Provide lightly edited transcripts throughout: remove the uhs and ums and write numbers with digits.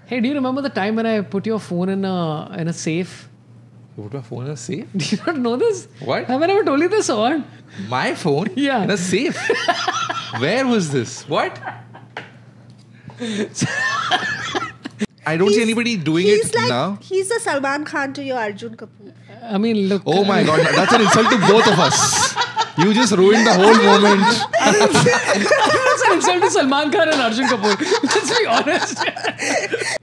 Hey, do you remember the time when I put your phone in a safe? You put my phone in a safe? Do you not know this? What? Have I never told you this or what? My phone? Yeah. In a safe? Where was this? What? I don't see anybody doing it now. He's the Salman Khan to your Arjun Kapoor. I mean, look. Oh my God, that's an insult to both of us. You just ruined the whole moment. That's an insult to Salman Khan and Arjun Kapoor. Let's be honest.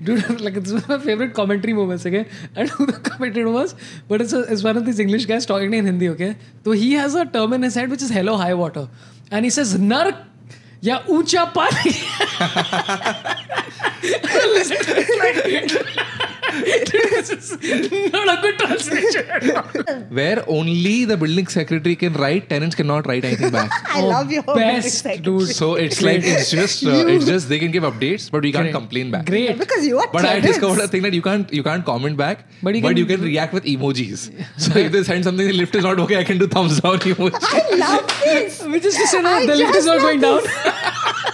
Dude, like, it's one of my favorite commentary moments, okay? I don't know who the commentator was, but it's one of these English guys talking in Hindi, okay? So he has a term in his head which is hello, high water. And he says, Nark ya Ucha Pani. Listen to it, this is not a good translation. Where only the building secretary can write, tenants cannot write anything back. I love your best, dude. So it's like, it's just they can give updates, but we can't complain back. Great. Because you are But I tenants. discovered a thing that you can't comment back, but you can react with emojis. So if they send something, the lift is not okay, I can do thumbs down emoji. I love this. Which is to say, I the lift is just not love going down.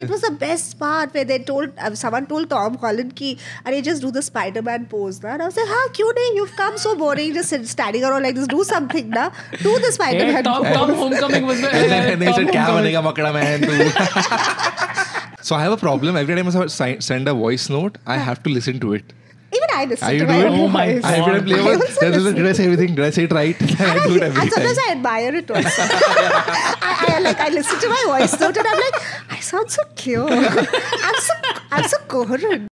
It was the best part where they told someone told Tom Holland ki, "Arey, just do the Spider-Man pose, na." And I was like, "How cute? You've come so boring, just standing around like this. Do something, na. Do the Spider-Man Yeah, pose." Tom Homecoming was And then they said, "Kya Homecoming. banega makda man tu?" So I have a problem. Every time I send a voice note, I have to listen to it. Even I listen Are you to my doing own it? Oh my voice. God. Every time I play I one, also did I say everything? Did I say it right? I do it every And sometimes time. I admire it also. I listen to my voice note and I'm like, I sound so cute. I'm so coherent.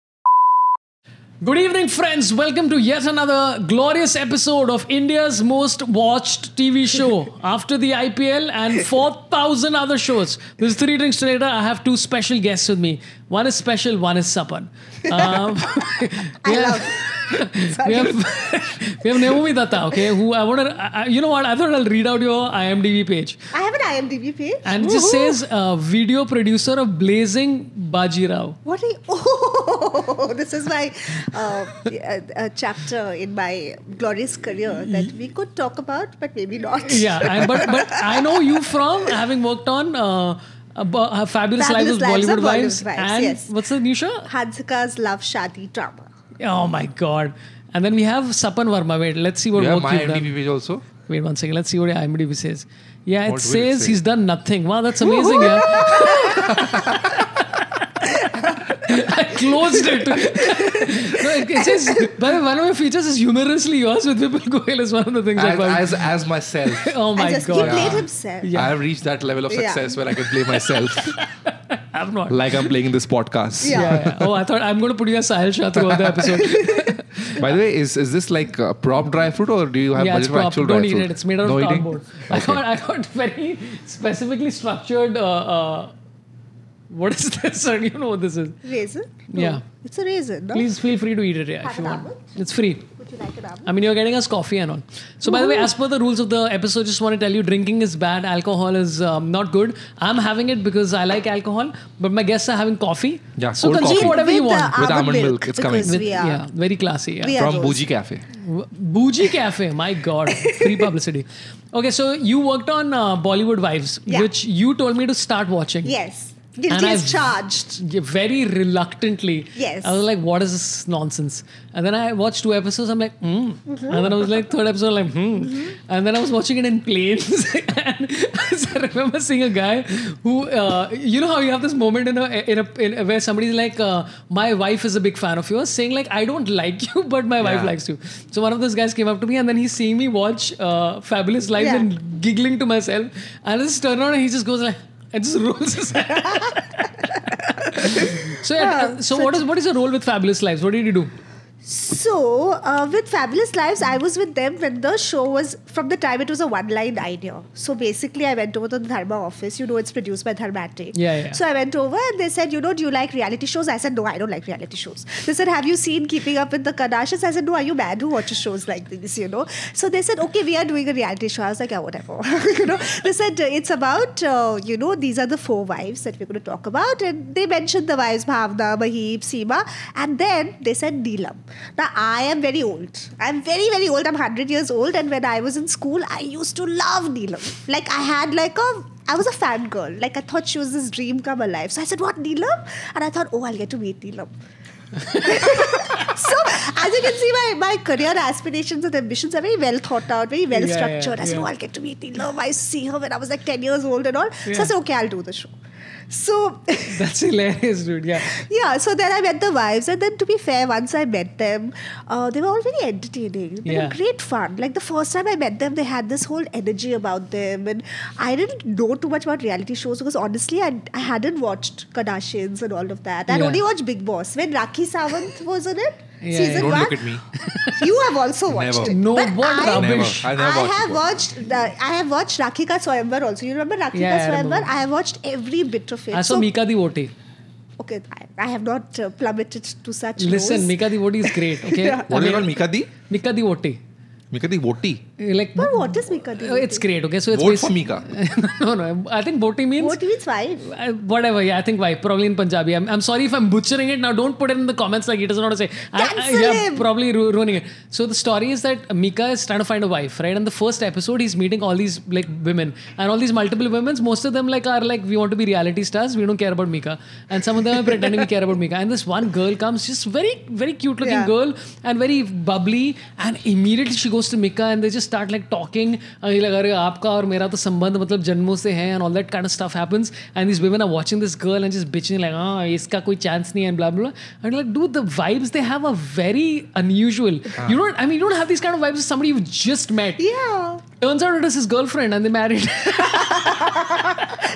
Good evening, friends. Welcome to yet another glorious episode of India's most watched TV show after the IPL and 4,000 other shows. This is 3 Drinks Later. I have two special guests with me. One is special, one is Sapan. I love we have Naomi Datta, okay, who I want to, you know what, I thought I'll read out your IMDb page. I have an IMDb page. And it just says, video producer of Blazing Bajirao. What are you? Oh, this is my chapter in my glorious career that we could talk about, but maybe not. Yeah, but I know you from having worked on Fabulous Lives of Bollywood Wives. And yes. what's the new show? Hansika's Love Shadi Drama. Oh my God. And then we have Sapan Verma. Wait, let's see what You have work my you've done. IMDb page also? Wait 1 second. Let's see what your IMDb says. Yeah, What it will it says say? he's done nothing. Wow, that's amazing. Yeah. I closed it. No, it says, by the way, one of my features is humorously yours with Vipul Goyal is one of the things I found. As myself. Oh my He God. played himself. Yeah. I have reached that level of Yeah. success where I can play myself I'm not. like I'm playing in this podcast. Yeah. Oh, I thought I'm going to put you as Sahil Shah throughout the episode. By the way, is this like prop dry fruit or do you have Yeah, it's budget for prop. actual Don't dry eat fruit? it. It's made out No of eating? cardboard. Okay. I got very specifically structured. What is this? You know what this is? Raisin? No. Yeah. It's a raisin, no? Please feel free to eat it, yeah, if Have you an want. almond? It's free. Would you like an almond? I mean, you're getting us coffee and all. So, by the way, as per the rules of the episode, just want to tell you, drinking is bad. Alcohol is not good. I'm having it because I like alcohol, but my guests are having coffee. Yeah, so cold consume coffee. whatever you want. With almond milk, it's coming. because we are, Yeah, very classy. Yeah. We are From those. Bougie Cafe. Bougie Cafe, my God, free publicity. Okay, so you worked on Bollywood Wives, Yeah. which you told me to start watching. Yes. And Guilty as I've- charged. Yeah, very reluctantly. Yes. I was like, what is this nonsense? And then I watched 2 episodes. I'm like, And then I was like, 3rd episode, like, And then I was watching it in planes. And I remember seeing a guy who, you know how you have this moment in where somebody's like, my wife is a big fan of yours, saying like, I don't like you, but my wife Yeah. likes you. So one of those guys came up to me and then he's seeing me watch Fabulous Lives Yeah. and giggling to myself. And I just turn around and he just goes like, and just rolls his head. So what is your role with Fabulous Lives? What did you do? So, with Fabulous Lives, I was with them when the show was, from the time it was a one-line idea. So, basically, I went over to the Dharma office. You know, it's produced by Dharmatic. Yeah. So, I went over and they said, do you like reality shows? I said, no, I don't like reality shows. They said, have you seen Keeping Up with the Kardashians? I said, no, are you mad? Who watches shows like this, So, they said, okay, we are doing a reality show. I was like, yeah, whatever. They said, it's about, these are the 4 wives that we're going to talk about. And they mentioned the wives, Bhavna, Mahib, Seema. And then they said Neelam. Now, I am very old. I'm very, very old. I'm 100 years old. And when I was in school, I used to love Neelam. Like, I was a fangirl. Like, I thought she was this dream come alive. So I said, what, Neelam? And I thought, I'll get to meet Neelam. can see my career aspirations and ambitions are very well thought out, very well structured. I said, I'll get to meet Neelam. I see her when I was like 10 years old and all. So I said, okay, I'll do the show. So that's hilarious, dude. Yeah. Yeah. So then I met the wives, and then to be fair, once I met them, they were all very entertaining. They were great fun. Like the first time I met them, they had this whole energy about them, and I didn't know too much about reality shows because honestly, I hadn't watched Kardashians and all of that. I'd only watched Big Boss when Rakhi Sawant was in it. Season Don't 1. look at me. You have also watched Never. it. No, But what rubbish. I have watched Rakhi Ka Swayamvar also. You remember Rakhi Ka Swayamvar? I have watched every bit of it. I saw Mika the Vote. Okay, I have not plummeted to such Listen, lows. Mika the Vote is great. Okay. What is it called? Mika di? Mika the Vote. Mika di Voti. Like, But what is Mika di? it's great. Okay, so it's Vote for Mika. no. I think Vote means What means wife? whatever. Yeah, I think wife. Probably in Punjabi. I'm sorry if I'm butchering it. Now, don't put it in the comments like he doesn't know how to say. Cancel him. Probably ruining it. So the story is that Mika is trying to find a wife, right? And the first episode, he's meeting all these like women, and all these multiple women. Most of them are like, we want to be reality stars. We don't care about Mika, and some of them are pretending we care about Mika. And this one girl comes, just very very cute looking girl and very bubbly, and immediately she goes to Mika and they just start like talking. Like, अरे आपका और मेरा तो संबंध मतलब जन्मों से है, and all that kind of stuff happens. And these women are watching this girl and just bitching like, इसका कोई chance नहीं है and blah blah. And like, dude, the vibes they have are very unusual. You don't have these kind of vibes with somebody you just met. Yeah. Turns out it is his girlfriend and they married.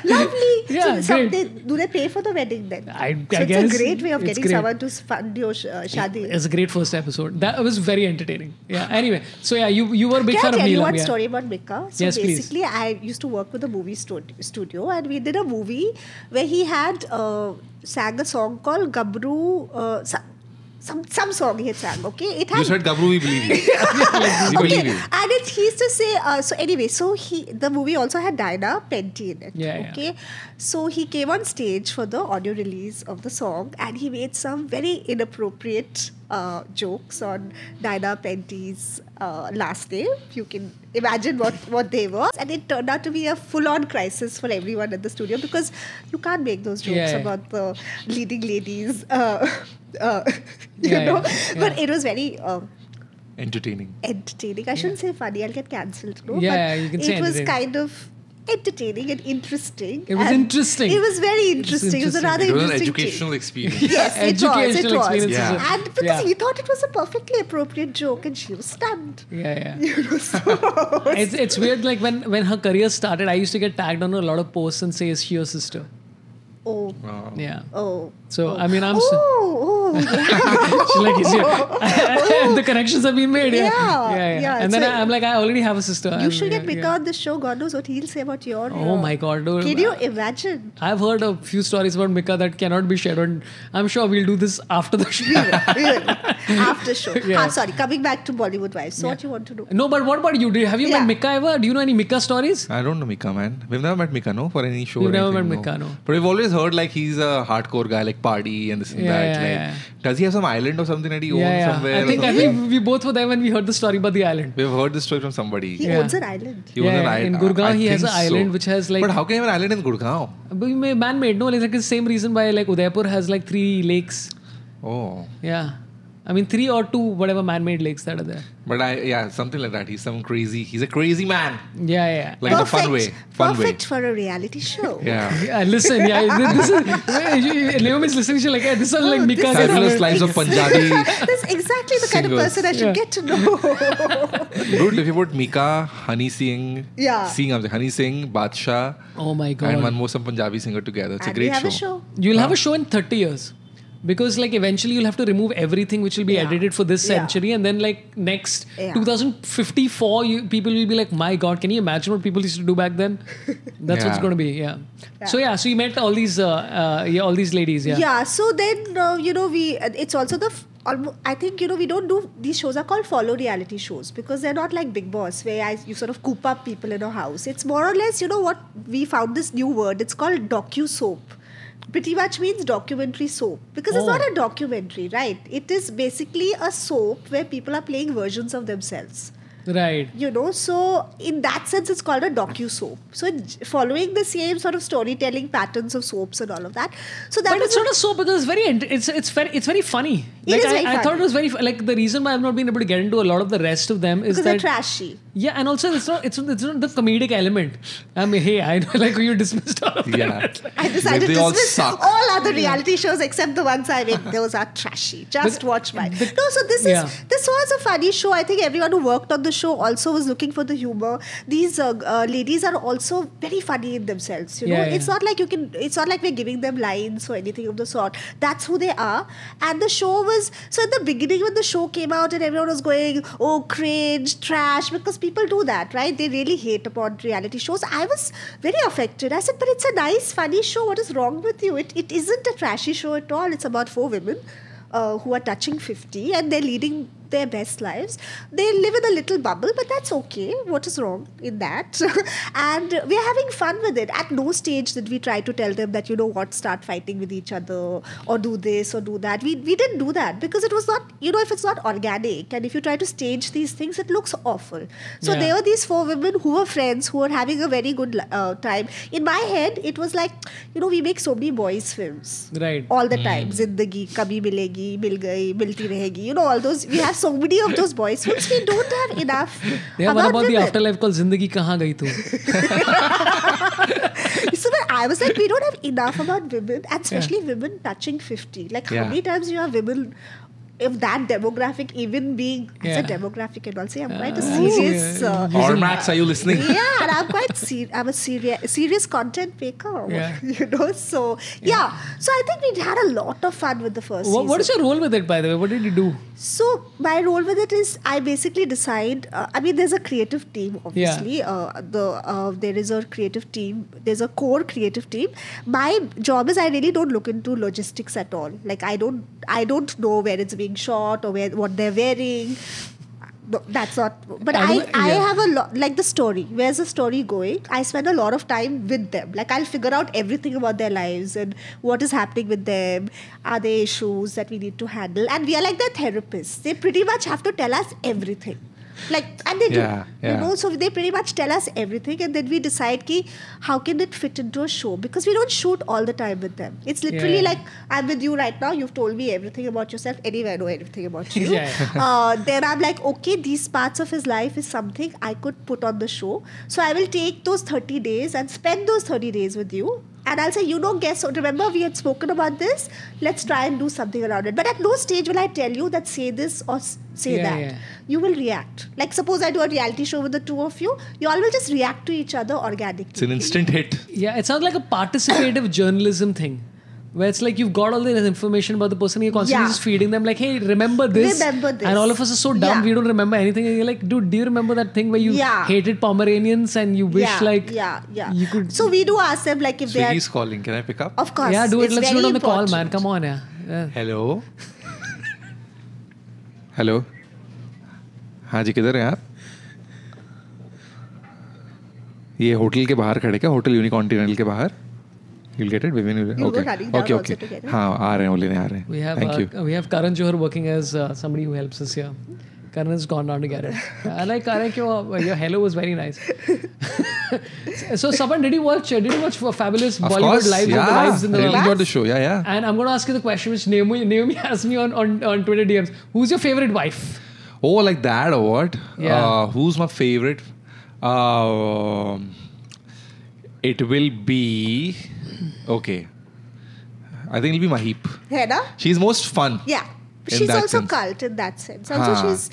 Lovely. Yeah, so great. do they pay for the wedding then? I It's guess a great way of it's getting great. someone to fund your shadi. It's a great first episode. That was very entertaining. Yeah. Anyway, so yeah, you were a big Can fan I of tell you Neelam. one Yeah. story about Mika? So Yes, please. basically, I used to work with a movie studio, and we did a movie where he had sang a song called Gabru. Some song he had sang. Okay, it had. You said Gabru, we believe you. We believe you. And he used to say, so anyway, the movie also had Diana Penty in it. Yeah. Okay. So he came on stage for the audio release of the song and he made some very inappropriate jokes on Diana Penty's last name. You can imagine what they were. And it turned out to be a full-on crisis for everyone in the studio because you can't make those jokes about the leading ladies, you know. But it was very... Entertaining. I shouldn't say funny, I'll get cancelled. No? Yeah, but you can say it was entertaining. kind of entertaining and interesting. It was and interesting. It was very interesting. It was a rather It was an interesting educational thing. experience. Yes, it Educational was. experience. Yeah. And because he thought it was a perfectly appropriate joke and she was stunned. Yeah. You know, so It's weird. Like when her career started, I used to get tagged on a lot of posts and say, "Is she your sister?" Oh. Yeah. Oh. So I mean, I'm. Yeah. She's like, is and the connections have been made. Yeah. And then So I'm like, I already have a sister. You should get Mika on the show. God knows what he'll say about your. Oh my God, dude. Can you imagine? I've heard a few stories about Mika that cannot be shared. And I'm sure we'll do this after the show. We will. After show. Yeah. Sorry, coming back to Bollywood Wives. So what you want to know? No, but what about you? Have you met Mika ever? Do you know any Mika stories? I don't know Mika, man. We've never met Mika, no? For any show. We've or never anything, met Mika, no. But we've always heard like he's a hardcore guy, like party and this and that. Does he have some island or something that he owns somewhere? I think we both were there when we heard the story about the island. We've heard this story from somebody. He owns an island. He owns an island. In Gurgaon, he has an think so. island which has like. But how can you have an island in Gurgaon? Man-made, no? Like the same reason why like Udaipur has like 3 lakes. Oh. Yeah. I mean 3 or 2 whatever man-made lakes that are there. But something like that. He's a crazy man. Yeah. Like in a fun way. Perfect for a reality show. Yeah. Listen, this is Leom is listening. She's like, this is like Mika. Fabulous lines of Punjabi. That's exactly the kind of singers. person I should get to know. Dude, if you put Mika, Honey Singh, Honey Singh, Badshah, oh my God, and one more some Punjabi singer together. It's and a great we have show. a show. You'll have a show in 30 years. Because like eventually you'll have to remove everything which will be edited for this century, and then like next 2054 people will be like, my God, can you imagine what people used to do back then? That's what's going to be. So you met all these all these ladies. So then it's also I think we don't do, these shows are called follow reality shows because they're not like Big Boss where you sort of coop up people in a house. It's more or less, what we found this new word. It's called docu-soap. Pretty much means documentary soap because it's not a documentary, right? It is basically a soap where people are playing versions of themselves. Right. You know, so in that sense, it's called a docu-soap. So following the same sort of storytelling patterns of soaps and all of that. So that But it's not a soap because it's very funny. It Like is very I funny. thought it was very like the reason why I've not been able to get into a lot of the rest of them is because that they're trashy. yeah, and also it's not the comedic element. I mean, hey, I know like you dismissed all of them. Yeah. I decided They to all dismiss suck. all other reality shows except the ones I make. Those are trashy. Just watch mine. No, so this was a funny show. I think everyone who worked on the show also was looking for the humor. These ladies are also very funny in themselves. You know, it's not like it's not like we're giving them lines or anything of the sort. That's who they are. And the show was so at the beginning when the show came out and everyone was going, oh, cringe, trash, because people do that, right? They really hate upon reality shows. I was very affected. I said, but it's a nice, funny show. What is wrong with you? It isn't a trashy show at all. It's about 4 women who are touching 50 and they're leading their best lives. They live in a little bubble, but that's okay. What is wrong in that? And we're having fun with it. At no stage did we try to tell them that, you know what, start fighting with each other or do this or do that. We didn't do that because it was not, you know, if it's not organic and if you try to stage these things, it looks awful. So there were these 4 women who were friends who were having a very good time. In my head, it was like, you know, we make so many boys films. Right. All the time. Zindagi, Kabhi Milegi, Mil Gayi, Milti Rahegi. You know, all those. We have so many of those boys films. We don't have enough. Yeah, what about the afterlife called Zindagi Kahan Gayi Tu? So I was like, we don't have enough about women, and especially women touching 50. Like, how many times you have women of that demographic even being as a demographic and all. Say, I'm quite a serious... Or Max, are you listening? Yeah, and I'm quite I'm a serious content maker. You know, so yeah. So I think we had a lot of fun with the first season. What is your role with it, by the way? What did you do? So my role with it is I basically decide. I mean, there's a creative team, obviously. There is a creative team. There's a core creative team. My job is I really don't look into logistics at all. Like I don't know where it's being shot or what they're wearing. No, that's not. But I have a lot, like the story. Where's the story going? I spend a lot of time with them. Like I'll figure out everything about their lives and what is happening with them. Are there issues that we need to handle? And we are like their therapists. They pretty much have to tell us everything. Like, and they do, you know, so they pretty much tell us everything and then we decide how can it fit into a show, because we don't shoot all the time with them. It's literally like, I'm with you right now, you've told me everything about yourself, anyway I know everything about you. Then I'm like, okay, these parts of his life is something I could put on the show. So I will take those 30 days and spend those 30 days with you. And I'll say, you know, guess what? Remember, we had spoken about this. Let's try and do something around it. But at no stage will I tell you that say this or say that. Yeah. You will react. Like, suppose I do a reality show with the two of you. You all will just react to each other organically. It's an instant hit. Yeah, it sounds like a participative journalism thing. Where it's like you've got all this information about the person, you're constantly just feeding them like, hey, remember this. And all of us are so dumb, we don't remember anything. And you're like, dude, do you remember that thing where you hated Pomeranians and you wish you could... So we do ask them like if they are... Swiggy's calling, can I pick up? Of course. Yeah, do it. Let's do it on the call, important. man. Come on, yeah. Hello? Hello? हाँ जी, किधर हैं आप? ये hotel के बाहर खड़े क्या? Hotel यूनिकॉन्टिनेंटल के बाहर? You'll get it, Vivian. Okay. हाँ, आ रहे हैं, वो लेने आ रहे हैं. Thank you. We have Karan Johar working as somebody who helps us here. Karan has gone down to get it. I like Karan. Your hello was very nice. So, Saban, did you watch Fabulous Bollywood Live? Yeah, Lives in the really got the show. Yeah. And I'm going to ask you the question which Naomi asked me on Twitter DMs. Who's your favorite wife? Oh, like that or what? Yeah. Who's my favorite? It will be... Okay. I think it'll be Maheep. Hena? She's most fun. Yeah. She's also cult in that sense. Also, she's...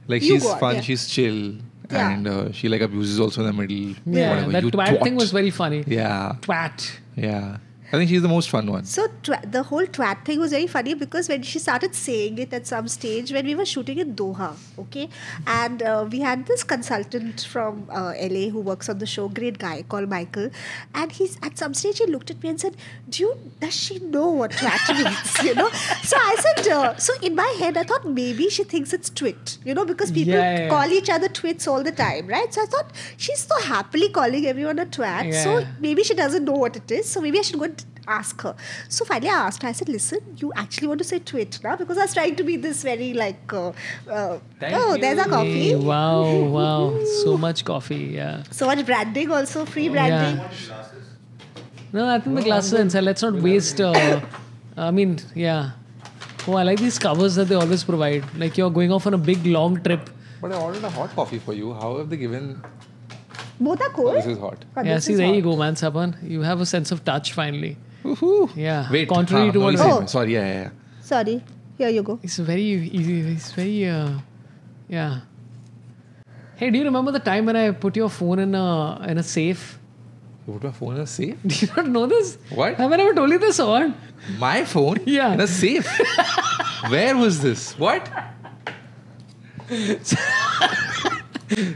Like, she's fun, she's chill. Yeah. And she like abuses also in the middle. Yeah, that twat thing was very funny. Yeah. Twat. Yeah. I think she's the most fun one. So the whole twat thing was very funny because when she started saying it at some stage when we were shooting in Doha, okay, and we had this consultant from LA who works on the show, great guy called Michael, and at some stage he looked at me and said, does she know what twat means, you know? So I said, so in my head I thought maybe she thinks it's twit, you know, because people call each other twits all the time, right? So I thought she's so happily calling everyone a twat, so maybe she doesn't know what it is, so maybe I should go and ask her. So finally I asked her, I said, listen, you actually want to say twit now? Because I was trying to be this very like, there's a coffee. Hey, wow. So much coffee, yeah. So much branding also, free branding. Yeah. No, I think the glasses are inside. Let's not waste, I mean, yeah. Oh, I like these covers that they always provide. Like you're going off on a big long trip. But I ordered a hot coffee for you. How have they given? Both are cold. This is hot. But Yeah, this see, is there hot. you go, man, Sapan. You have a sense of touch finally. Woohoo. Yeah. Wait. Contrary to what... Oh. Sorry, yeah. Sorry. Here you go. It's very easy. It's very, yeah. Hey, do you remember the time when I put your phone in a safe? You put my phone in a safe? Do you not know this? What? Have I never told you this or what? My phone? Yeah. In a safe? Where was this? What?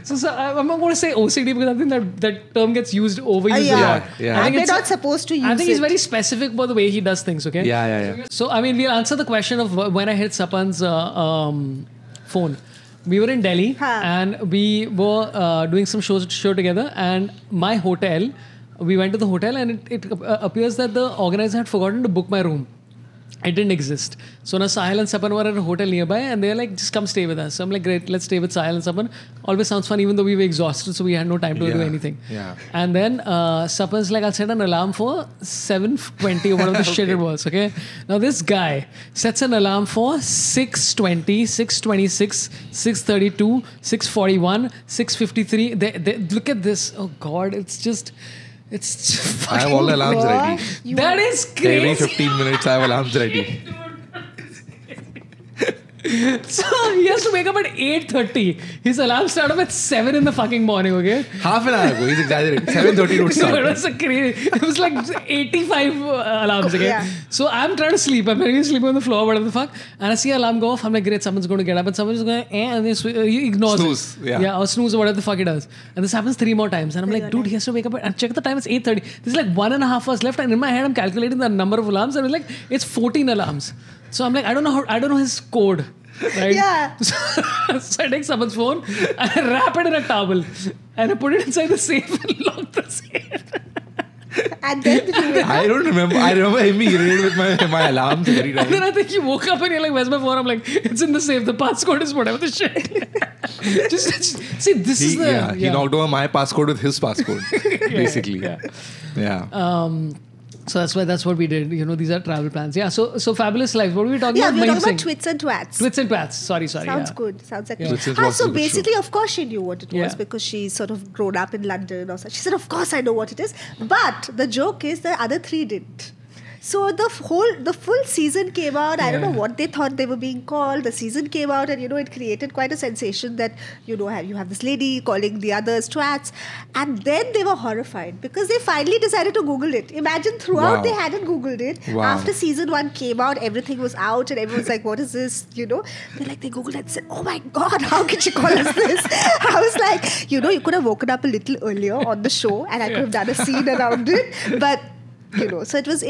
So I'm not going to say OCD because I think that term gets used overused a lot. Yeah. And we're it's- not supposed to use it. I think he's very specific about the way he does things, okay? Yeah. So, I mean, we'll answer the question of when I hit Sapan's phone. We were in Delhi and we were doing some show together, and my hotel, we went to the hotel and it appears that the organizer had forgotten to book my room. It didn't exist. So now Sahil and Sapan were at a hotel nearby and they're like, just come stay with us. So I'm like, great, let's stay with Sahil and Sapan. Always sounds fun even though we were exhausted, so we had no time to do anything. Yeah. And then Sapan's like, I'll set an alarm for 7:20 or whatever the shit it was, okay? Now this guy sets an alarm for 6:20, 6:26, 6:32, 6:41, 6:53. They look at this. Oh God, it's just I have all the alarms ready. that is crazy. Every 15 minutes I have alarms ready. So he has to wake up at 8:30. His alarm started up at 7 in the fucking morning, okay? Half an hour ago. He's exaggerating. 7:30 would No, start. it was a crazy. It was like 85 alarms, okay? Yeah. So I'm trying to sleep. I'm really sleeping on the floor, whatever the fuck. And I see alarm go off. I'm like, great, someone's going to get up. And someone's going, and then he ignores Snooze, it. yeah. Or snooze or whatever the fuck he does. And this happens 3 more times. And I'm like, dude, he has to wake up and check the time. It's 8:30. There's like 1.5 hours left. And in my head, I'm calculating the number of alarms. And I'm like, it's 14 alarms. So I'm like, I don't know his code. Right? Yeah. So I take someone's phone and I wrap it in a towel and I put it inside the safe and lock the safe. And then did you wake up? I don't remember. I remember him irritated with my alarms every And then time. I think you woke up and you're like, where's my phone? I'm like, it's in the safe. The passcode is whatever the shit. just see, this is the... He knocked over my passcode with his passcode, basically. Yeah. So that's what we did. You know, these are travel plans. Yeah. So fabulous life. What were we talking Yeah, about? we were talking Mahim about Singh. twits and twats. Twits and twats. Sorry. Sounds yeah. good. Sounds like Twits and twats is so a good basically, show. of course, she knew what it was Yeah. because she's sort of grown up in London or such. She said, "Of course, I know what it is." But the joke is the other 3 didn't. So the full season came out. I don't know what they thought they were being called. The season came out, and it created quite a sensation that you have this lady calling the others twats, and then they were horrified because they finally decided to Google it. Imagine throughout Wow. they hadn't Googled it. Wow. After season 1 came out, everything was out, and everyone's like, "What is this?" They're like they Googled it and said, "Oh my God, how could she call us this?" I was like, you could have woken up a little earlier on the show, and I could have done a scene around it, but. So it was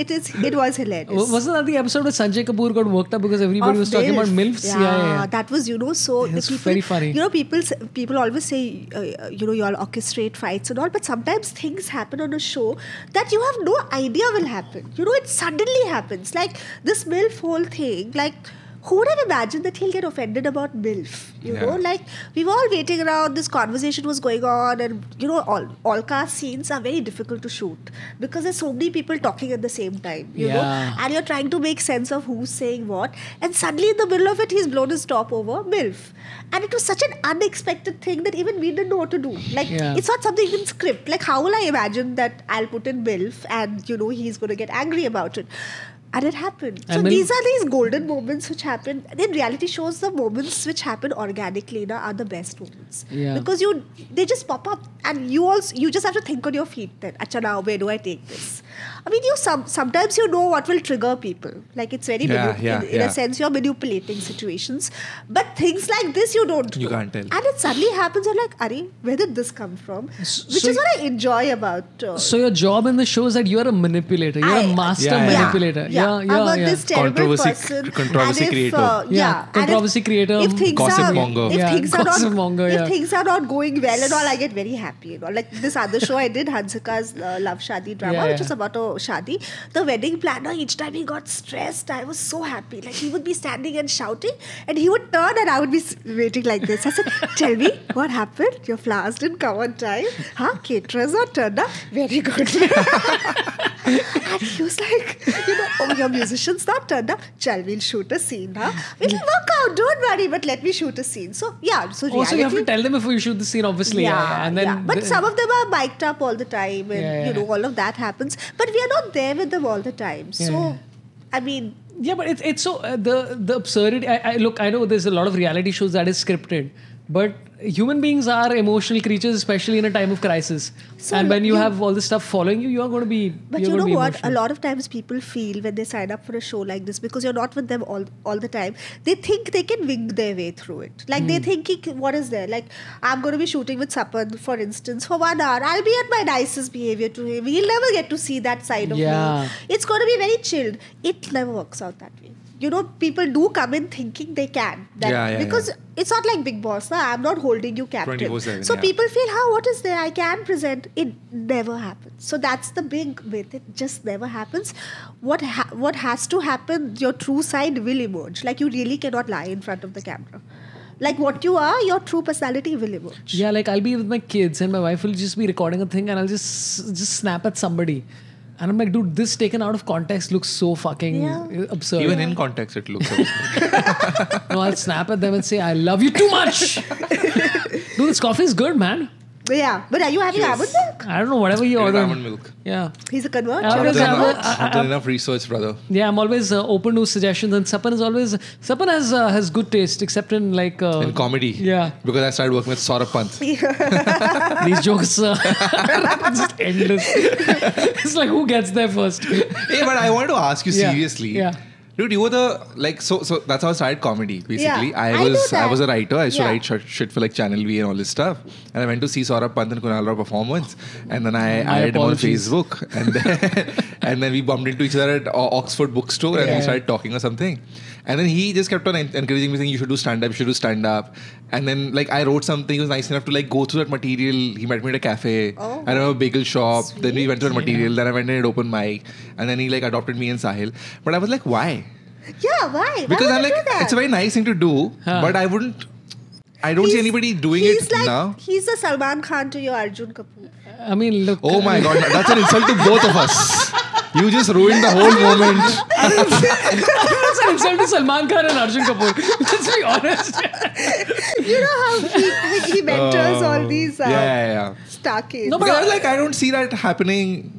hilarious. Wasn't that the episode where Sanjay Kapoor got worked up because everybody was talking about MILFs? Yeah, that was, so... It's very funny. People always say, you all orchestrate fights and all, but sometimes things happen on a show that you have no idea will happen. It suddenly happens. Like this MILF whole thing, like... Who would have imagined that he'll get offended about MILF? You know, like we were all waiting around, this conversation was going on, and all cast scenes are very difficult to shoot because there's so many people talking at the same time, you know, and you're trying to make sense of who's saying what, and suddenly in the middle of it, he's blown his top over MILF. And it was such an unexpected thing that even we didn't know what to do. Like, it's not something in script. Like, how will I imagine that I'll put in MILF and, he's going to get angry about it? And it happened. So these are these golden moments which happen. In reality shows, the moments which happen organically are the best moments. Yeah. Because they just pop up. And you just have to think on your feet then, Acha, now where do I take this? I mean, sometimes you know what will trigger people. Like it's very, in a sense, you're manipulating situations. But things like this, you don't know. You can't tell. And it suddenly happens, you're like, Are, where did this come from? Which is what I enjoy about... So your job in the show is that you're a manipulator. You're a master manipulator. this terrible person. Controversy creator. Controversy creator. If things gossip monger. If things are not going well and all, I get very happy. You know, like this other show I did, Hansika's Love Shadi drama, which is about a shadi. The wedding planner, each time he got stressed, I was so happy. Like he would be standing and shouting, and he would turn, and I would be waiting like this. I said, "Tell me what happened. Your flowers didn't come on time. Huh? Caterers not turned up. Very good." And he was like, "Oh, your musician's not turned up. Chal, we'll shoot a scene, huh? It'll work out. Don't worry, but let me shoot a scene." So so also you have to tell them before you shoot the scene, obviously. And then but some of them are mic'd up all the time, and all of that happens. But we are not there with them all the time. So, I mean. Yeah, but it's so the absurdity. I know there's a lot of reality shows that is scripted, but human beings are emotional creatures, especially in a time of crisis. So and when you have all this stuff following you, you are going to be. But you know what? Emotional. A lot of times people feel when they sign up for a show like this, because you're not with them all the time, they think they can wing their way through it. Like they're thinking, what is there? Like I'm going to be shooting with Sapan, for instance, for 1 hour. I'll be at my nicest behavior to him. He'll never get to see that side of me. It's going to be very chilled. It never works out that way. People do come in thinking they can. Because it's not like Big Boss. I'm not holding you captive. 24/7, so people feel, what is there? I can present. It never happens. So that's the big myth. It just never happens. What has to happen, your true side will emerge. Like you really cannot lie in front of the camera. Like what you are, your true personality will emerge. Yeah, like I'll be with my kids and my wife will just be recording a thing and I'll just snap at somebody. And I'm like, dude, this taken out of context looks so fucking absurd. Even in context, it looks absurd. No, I'll snap at them and say, I love you too much. Dude, this coffee is good, man. Yeah, but are you having almond milk? I don't know, whatever you order. Almond milk. Yeah. He's a convert. I've done enough research, brother. Yeah, I'm always open to suggestions, and Sapan has good taste, except in like in comedy. Yeah, because I started working with Saurabh Pant. These jokes are just endless. It's like, who gets there first? Hey, but I wanted to ask you seriously. Yeah. Dude, you were so that's how I started comedy, basically. Yeah, I was a writer. I used to write shit for like Channel V and all this stuff. And I went to see Saurabh Pant and Kunal Rao performance. And then I added him on Facebook. And then we bumped into each other at Oxford Bookstore and we started talking or something. And then he just kept on encouraging me, saying, you should do stand-up, And then like I wrote something. He was nice enough to like go through that material. He met me at a cafe. I remember a bagel shop. Sweet. Then we went through that material. Then I went in at open mic. And then he like adopted me and Sahil. But I was like, why? Yeah, why? Because I'm like, it's a very nice thing to do, but I don't see anybody doing it now. He's the Salman Khan to your Arjun Kapoor. I mean, look. Oh my God, that's an insult to both of us. You just ruined the whole moment. That's an insult to Salman Khan and Arjun Kapoor. Let's be honest. You know how he mentors all these star kids. No, but I don't see that happening.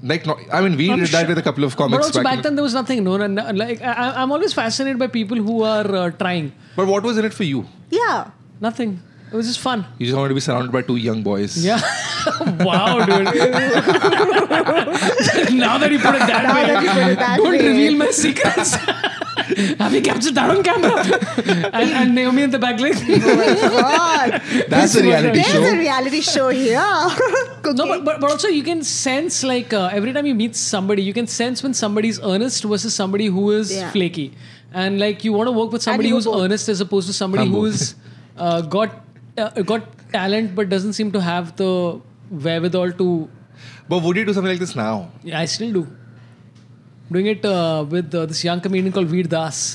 Like, no, I mean, we did that with a couple of comics. But also back then there was nothing. No, like I'm always fascinated by people who are trying. But what was in it for you? Yeah, nothing. It was just fun. You just wanted to be surrounded by two young boys. Yeah. Wow, dude. Now that you put it that way, don't reveal my secrets. Have you captured that on camera? and Naomi in the back like, oh my God. That's a reality show. There's a reality show here. No, but also you can sense like every time you meet somebody, you can sense when somebody's earnest versus somebody who is flaky. And like you want to work with somebody who's earnest as opposed to somebody who's got talent but doesn't seem to have the wherewithal to. But would you do something like this now? Yeah, I still do. Doing it with this young comedian called Veer Das.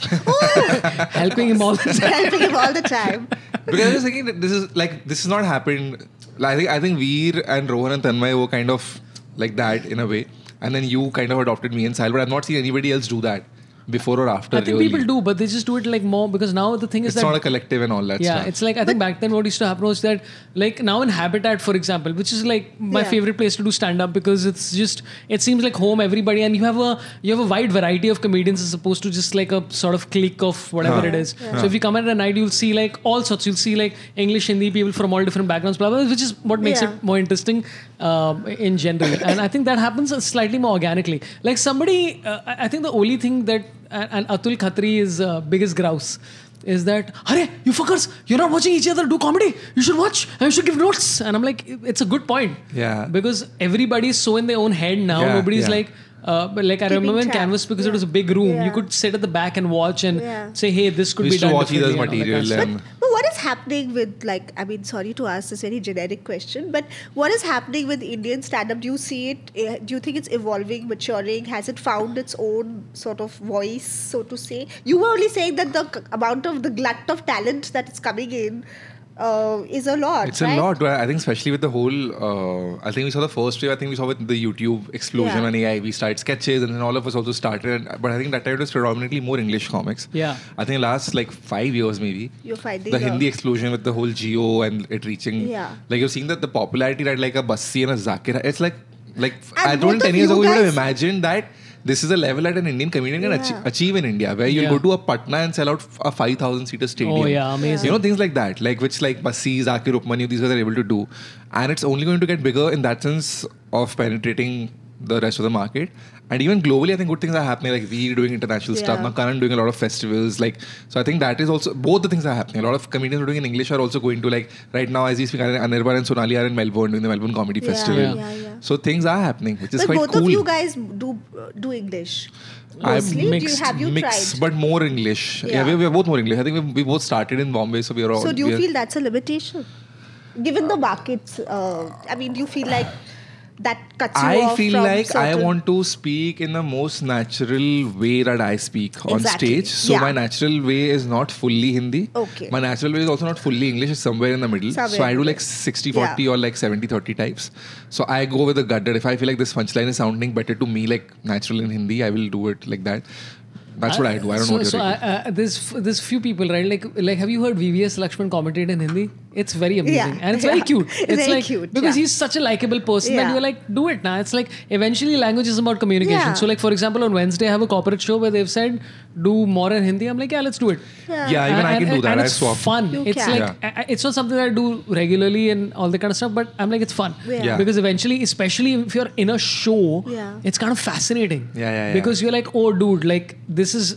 Helping him all the time. Because I was thinking that this has not happened. I think Veer and Rohan and Tanmay were kind of like that in a way. And then you kind of adopted me and Sahil. But I've not seen anybody else do that before or after. I think people do, but they just do it like more because now the thing is it's not a collective and all that stuff. Yeah, it's like I think back then what used to happen was that like now in Habitat, for example, which is like my favorite place to do stand-up because it seems like home, everybody, and you have a wide variety of comedians as opposed to just like a sort of clique of whatever it is. So if you come at a night, you'll see like all sorts. You'll see like English, Hindi people from all different backgrounds, blah, blah, blah, which is what makes it more interesting in general. And I think that happens slightly more organically. Like somebody, I think the only thing that and Atul Khatri's biggest grouse is that, "Arey, you fuckers, you're not watching each other do comedy. You should watch and you should give notes." And I'm like, it's a good point. Yeah. Because everybody is so in their own head now. Nobody's like, But like I remember when track. Canvas, because it was a big room, Yeah. you could sit at the back and watch and Yeah. say, hey, this could We be used to done watch each other's differently and all that material kind of stuff. and But what is happening with, like, I mean, sorry to ask this very generic question, but what is happening with Indian stand-up? Do you see it? Do you think it's evolving, maturing? Has it found its own sort of voice, so to say? You were only saying that the amount of the glut of talent that is coming in is a lot. it's right? a lot. But I think especially with the whole, I think we saw the first wave. I think we saw with the YouTube explosion Yeah. and AI. We started sketches, and then all of us also started. But I think that time it was predominantly more English comics. Yeah. I think last like 5 years maybe. You're finding The Hindi explosion with the whole Geo and it reaching. Yeah. Like you're seeing that the popularity that like a Bassi and a Zakir. It's like And I don't both of 10 years you ago you would have guys- imagined that. This is a level that an Indian comedian can Yeah. achieve in India, where you'll Yeah. go to a Patna and sell out a 5,000 seater stadium. Oh, yeah, amazing. You know, things like that, like which like Bassi, Zakir, Upmanu, these guys are able to do. And it's only going to get bigger in that sense of penetrating the rest of the market. And even globally, I think good things are happening. Like we doing international stuff. Yeah. Now Karan doing a lot of festivals. Like so, I think that is also both the things are happening. A lot of comedians who are doing in English are also going to like right now as we speak. Anirban and Sonali are in Melbourne doing the Melbourne Comedy Yeah, Festival. yeah. So things are happening, which is But quite both cool. of you guys do English. Mostly, have you mixed, tried? but more English. Yeah. We are both more English. I think we both started in Bombay, so we are all. So do we you are- feel that's a limitation? Given the markets, I mean, do you feel like that cuts you I off feel from like I certain- want to speak in the most natural way that I speak on Exactly. stage. So Yeah. my natural way is not fully Hindi. Okay. My natural way is also not fully English. It's somewhere in the middle. Somewhere So I in do the like 60-40 Yeah. or like 70-30 types. So I go with the gut that if I feel like this punchline is sounding better to me like natural in Hindi, I will do it like that. That's what I do. I don't know what So you're doing. there's few people, right? Like have you heard VVS Lakshman commentate in Hindi? It's very amazing Yeah, and it's very yeah. cute. It's It's very like cute, because yeah. he's such a likable person that Yeah. you're like, do it now. It's like eventually language is about communication. Yeah. So like for example on Wednesday I have a corporate show where they've said do more in Hindi. I'm like, yeah, let's do it. Yeah, even I can do that. And I it's swap. fun. You It's can. like it's not something that I do regularly and all that kind of stuff. But I'm like, it's fun Yeah. because eventually, especially if you're in a show, Yeah. it's kind of fascinating. Yeah. Because you're like, oh, dude, like this is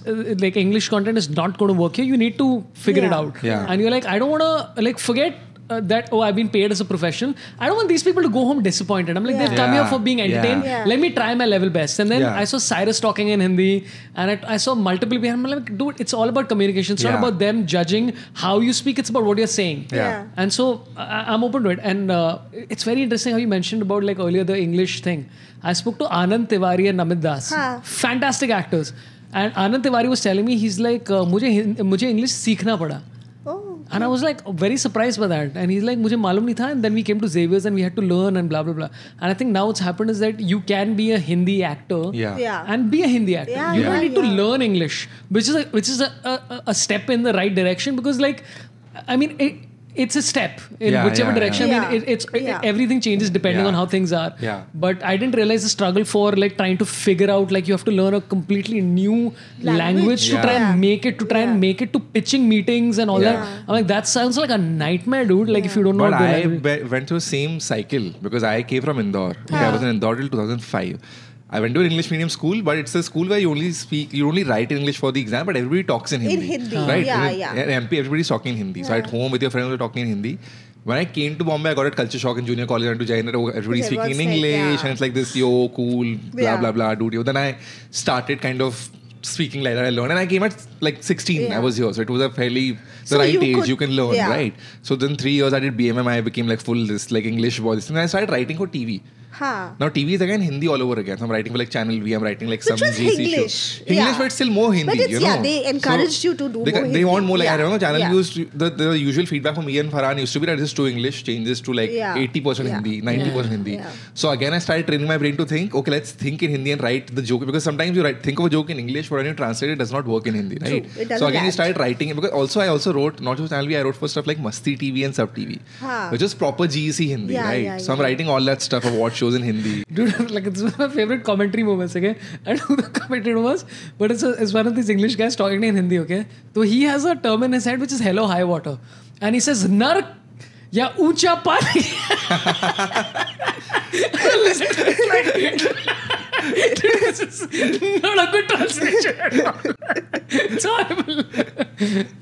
like English content is not going to work here. You need to figure it Yeah. out. Yeah. And you're like, I don't want to like forget. That I've been paid as a professional. I don't want these people to go home disappointed. I'm like, they've come here Yeah. for being entertained. Yeah. Let me try my level best. And then Yeah. I saw Cyrus talking in Hindi, and I saw multiple people. I'm like, dude, it's all about communication. It's not Yeah. about them judging how you speak. It's about what you're saying. Yeah. And so I'm open to it. And it's very interesting how you mentioned about like earlier the English thing. I spoke to Anand Tiwari and Namit Das. Huh. Fantastic actors. And Anand Tiwari was telling me, he's like, मुझे English सीखना पड़ा. Oh. And I was like very surprised by that. And he's like, मुझे मालूम नहीं था. And then we came to Xavier's and we had to learn and blah, blah, blah. And I think now what's happened is that you can be a Hindi actor. Yeah. And be a Hindi actor. Yeah, You yeah, don't need to yeah. learn English, which is a step in the right direction because like, I mean, it's a step in Yeah, whichever yeah, direction. yeah. I mean, Yeah. everything changes depending Yeah. on how things are. Yeah. But I didn't realize the struggle for like trying to figure out like you have to learn a completely new language to Yeah. try Yeah. and make it and make it to pitching meetings and all Yeah. that. I'm like, that sounds like a nightmare, dude. Like if you don't know But how to do I language. went through the same cycle because I came from Indore. I was in Indore till 2005. I went to an English medium school, but it's a school where you only write in English for the exam, but everybody talks in Hindi. Hindi, Right? yeah, In yeah. MP, everybody's talking in Hindi. So at home with your friends, you're talking in Hindi. When I came to Bombay, I got a culture shock in junior college. I went to Jain, everybody's speaking in Everyone's like, English, yeah. and it's like this, yo, cool, blah, Yeah. blah, blah, dude. Then I started kind of speaking like that. I learned, and I came at like 16. Yeah. I was here, so it was a fairly the So right you age. could- You can learn, yeah. right? So then 3 years I did BMM. I became like full this like English voice, and I started writing for TV. Huh. Now TV is again Hindi all over again. So I'm writing for like Channel V. I'm writing like Which some was JC English, show. yeah. English, but it's still more Hindi. But it's, you know? yeah, they encouraged you to do they, more They Hindi. want more. Like Yeah. I remember Channel Yeah. V used to, the usual feedback from me and Farhan used to be that just to English changes to like Yeah. 80% Yeah. Hindi, 90% Hindi. Yeah. So again I started training my brain to think, okay, let's think in Hindi and write the joke because sometimes you think of a joke in English, but when you translate it does not work in Hindi, right? True. It doesn't So again you land. started writing it because I also wrote not just Channel V, I wrote for stuff like Masti TV and Sub TV, Huh. which is proper GEC Hindi, Yeah, right? yeah, So I'm yeah. writing all that stuff of what shows in Hindi. Dude, like it's one of my favorite commentary moments, okay? I don't know who the commentator was, but it's one of these English guys talking in Hindi, okay? So he has a term in his head which is hello high water. And he says, Nark ya uncha pani. Listen to it, like, dude, this is not a good translation at all. It's horrible.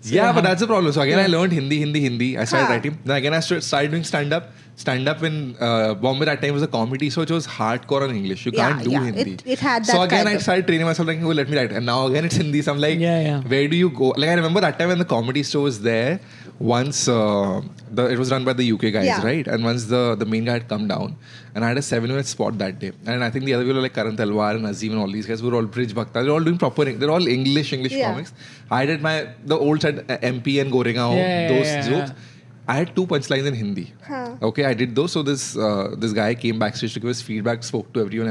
Yeah, but that's the problem. So again, I learned Hindi. I started writing. Then again, I started doing stand-up. Stand-up in Bombay that time was a comedy, so it was hardcore on English. You can't do Hindi. It had that. So again, kind I of- started training myself like, oh, let me write. And now again, it's Hindi. So I'm like, Yeah. where do you go? Like I remember that time when the Comedy Store was there. Once it was run by the UK guys, right? And once the main guy had come down, and I had a 7-minute spot that day. And I think the other people were like Karan Talwar and Azim and all these guys were all Bridge Bhakta. They're all doing proper. They're all English comics. I did the old side MP and Goregaon, those jokes. I had 2 punchlines in Hindi. Okay, I did those. So this guy came backstage to give us feedback, spoke to everyone,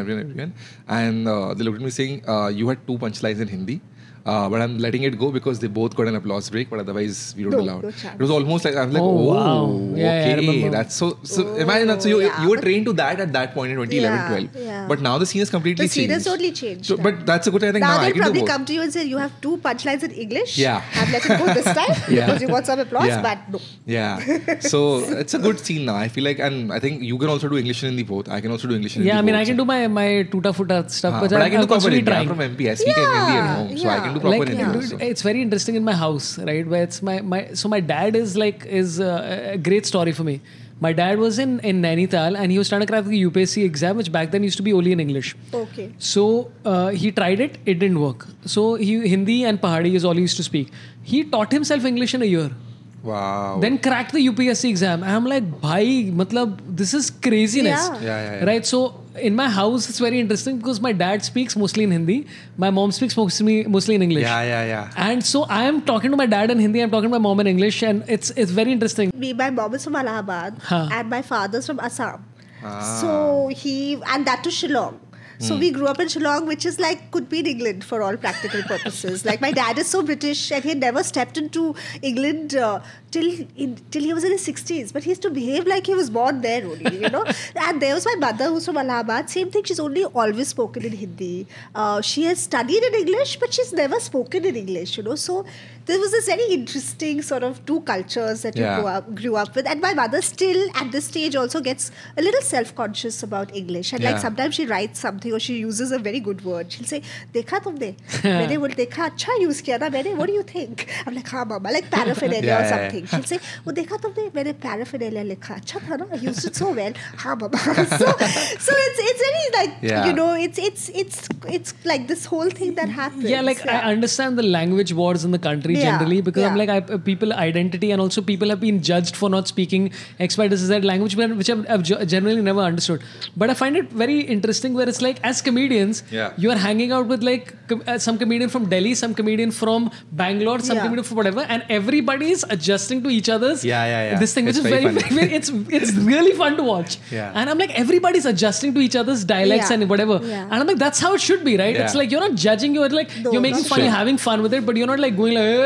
and they looked at me saying, "You had 2 punchlines in Hindi, but I'm letting it go because they both got an applause break. But otherwise, we don't allow it." It was almost like I was like, wow. Yeah, I okay, remember. that's so. Imagine that. So you were trained to that at that point in 2011, 12. Yeah. But now the scene has completely The scene changed. has totally changed. So, but that's a good thing. I think Now now I they'll can do probably both. come to you and say, you have 2 punchlines in English. Yeah. And let it go this time because you want some applause, but no. Yeah. So it's a good scene now. I feel like, and I think you can also do English and Hindi both. I can also do English and Yeah, I Hindi mean, both. I can do my tuta futa stuff, But I can do proper constantly Hindi. I'm trying. from MP. I speak Hindi at home, so I can do proper Like, Hindi dude, also. it's very interesting in my house, right? Where it's my dad is a great story for me. My dad was in Nainital and he was trying to crack the UPSC exam, which back then used to be only in English. Okay. So he tried it didn't work. So Hindi and Pahadi is all he used to speak. He taught himself English in a year. Wow. Then cracked the UPSC exam. And I'm like, bhai, matlab, this is craziness. Yeah. Yeah. Right? So in my house, it's very interesting because my dad speaks mostly in Hindi. My mom speaks mostly in English. Yeah. And so I am talking to my dad in Hindi, I'm talking to my mom in English, and it's very interesting. My mom is from Allahabad and my father's from Assam. Ah. So and that to Shillong. So we grew up in Shillong, which is like could be in England for all practical purposes. Like my dad is so British and he had never stepped into England till he was in his 60s. But he used to behave like he was born there only, you know. And there was my mother who's from Allahabad. Same thing, she's only always spoken in Hindi. She has studied in English, but she's never spoken in English, you know. So there was this very interesting sort of 2 cultures that you grew up with. And my mother still at this stage also gets a little self-conscious about English. And like sometimes she writes something or she uses a very good word. She'll say, "Dekha tumne? मैंने वो देखा अच्छा use किया ना मैंने. What do you think?" I'm like, "हाँ mama," like paraphernalia or something. She'll say, "वो देखा तुमने? मैंने paraphernalia लिखा. अच्छा था ना? I used it so well." हाँ mama. So it's very like you know it's like this whole thing that happens. Yeah, like I understand the language wars in the country generally because I'm like people identity and also people have been judged for not speaking X, Y, Z language, which I've generally never understood. But I find it very interesting where it's like as comedians, you are hanging out with like some comedian from Delhi, some comedian from Bangalore, some comedian from whatever, and everybody is adjusting to each other's this thing, which it's is very it's really fun to watch. And I'm like, everybody's adjusting to each other's dialects and whatever. And I'm like, that's how it should be, right? It's like you're not judging, you're like you're making fun, you're having fun with it, but you're not like going like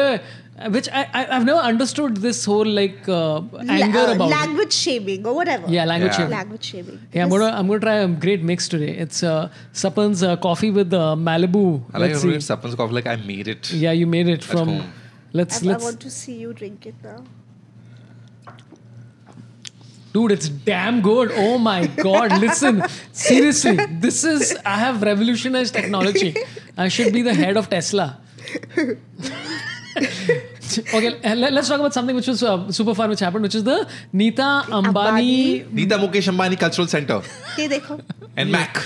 which I've never understood this whole like anger about language shaming or whatever. Yeah, language shaming. Language shaming. Yeah, I'm gonna try a great mix today. It's Sapan's coffee with Malibu. I like to Sapan's coffee like I made it. Yeah, you made it from. Home. Let's. I want to see you drink it now. Dude, it's damn good. Oh my god! Listen, seriously, I have revolutionized technology. I should be the head of Tesla. Okay, let's talk about something which was super fun, which happened, which is the Nita Mukesh Ambani Cultural Center. ये देखो. And Mac.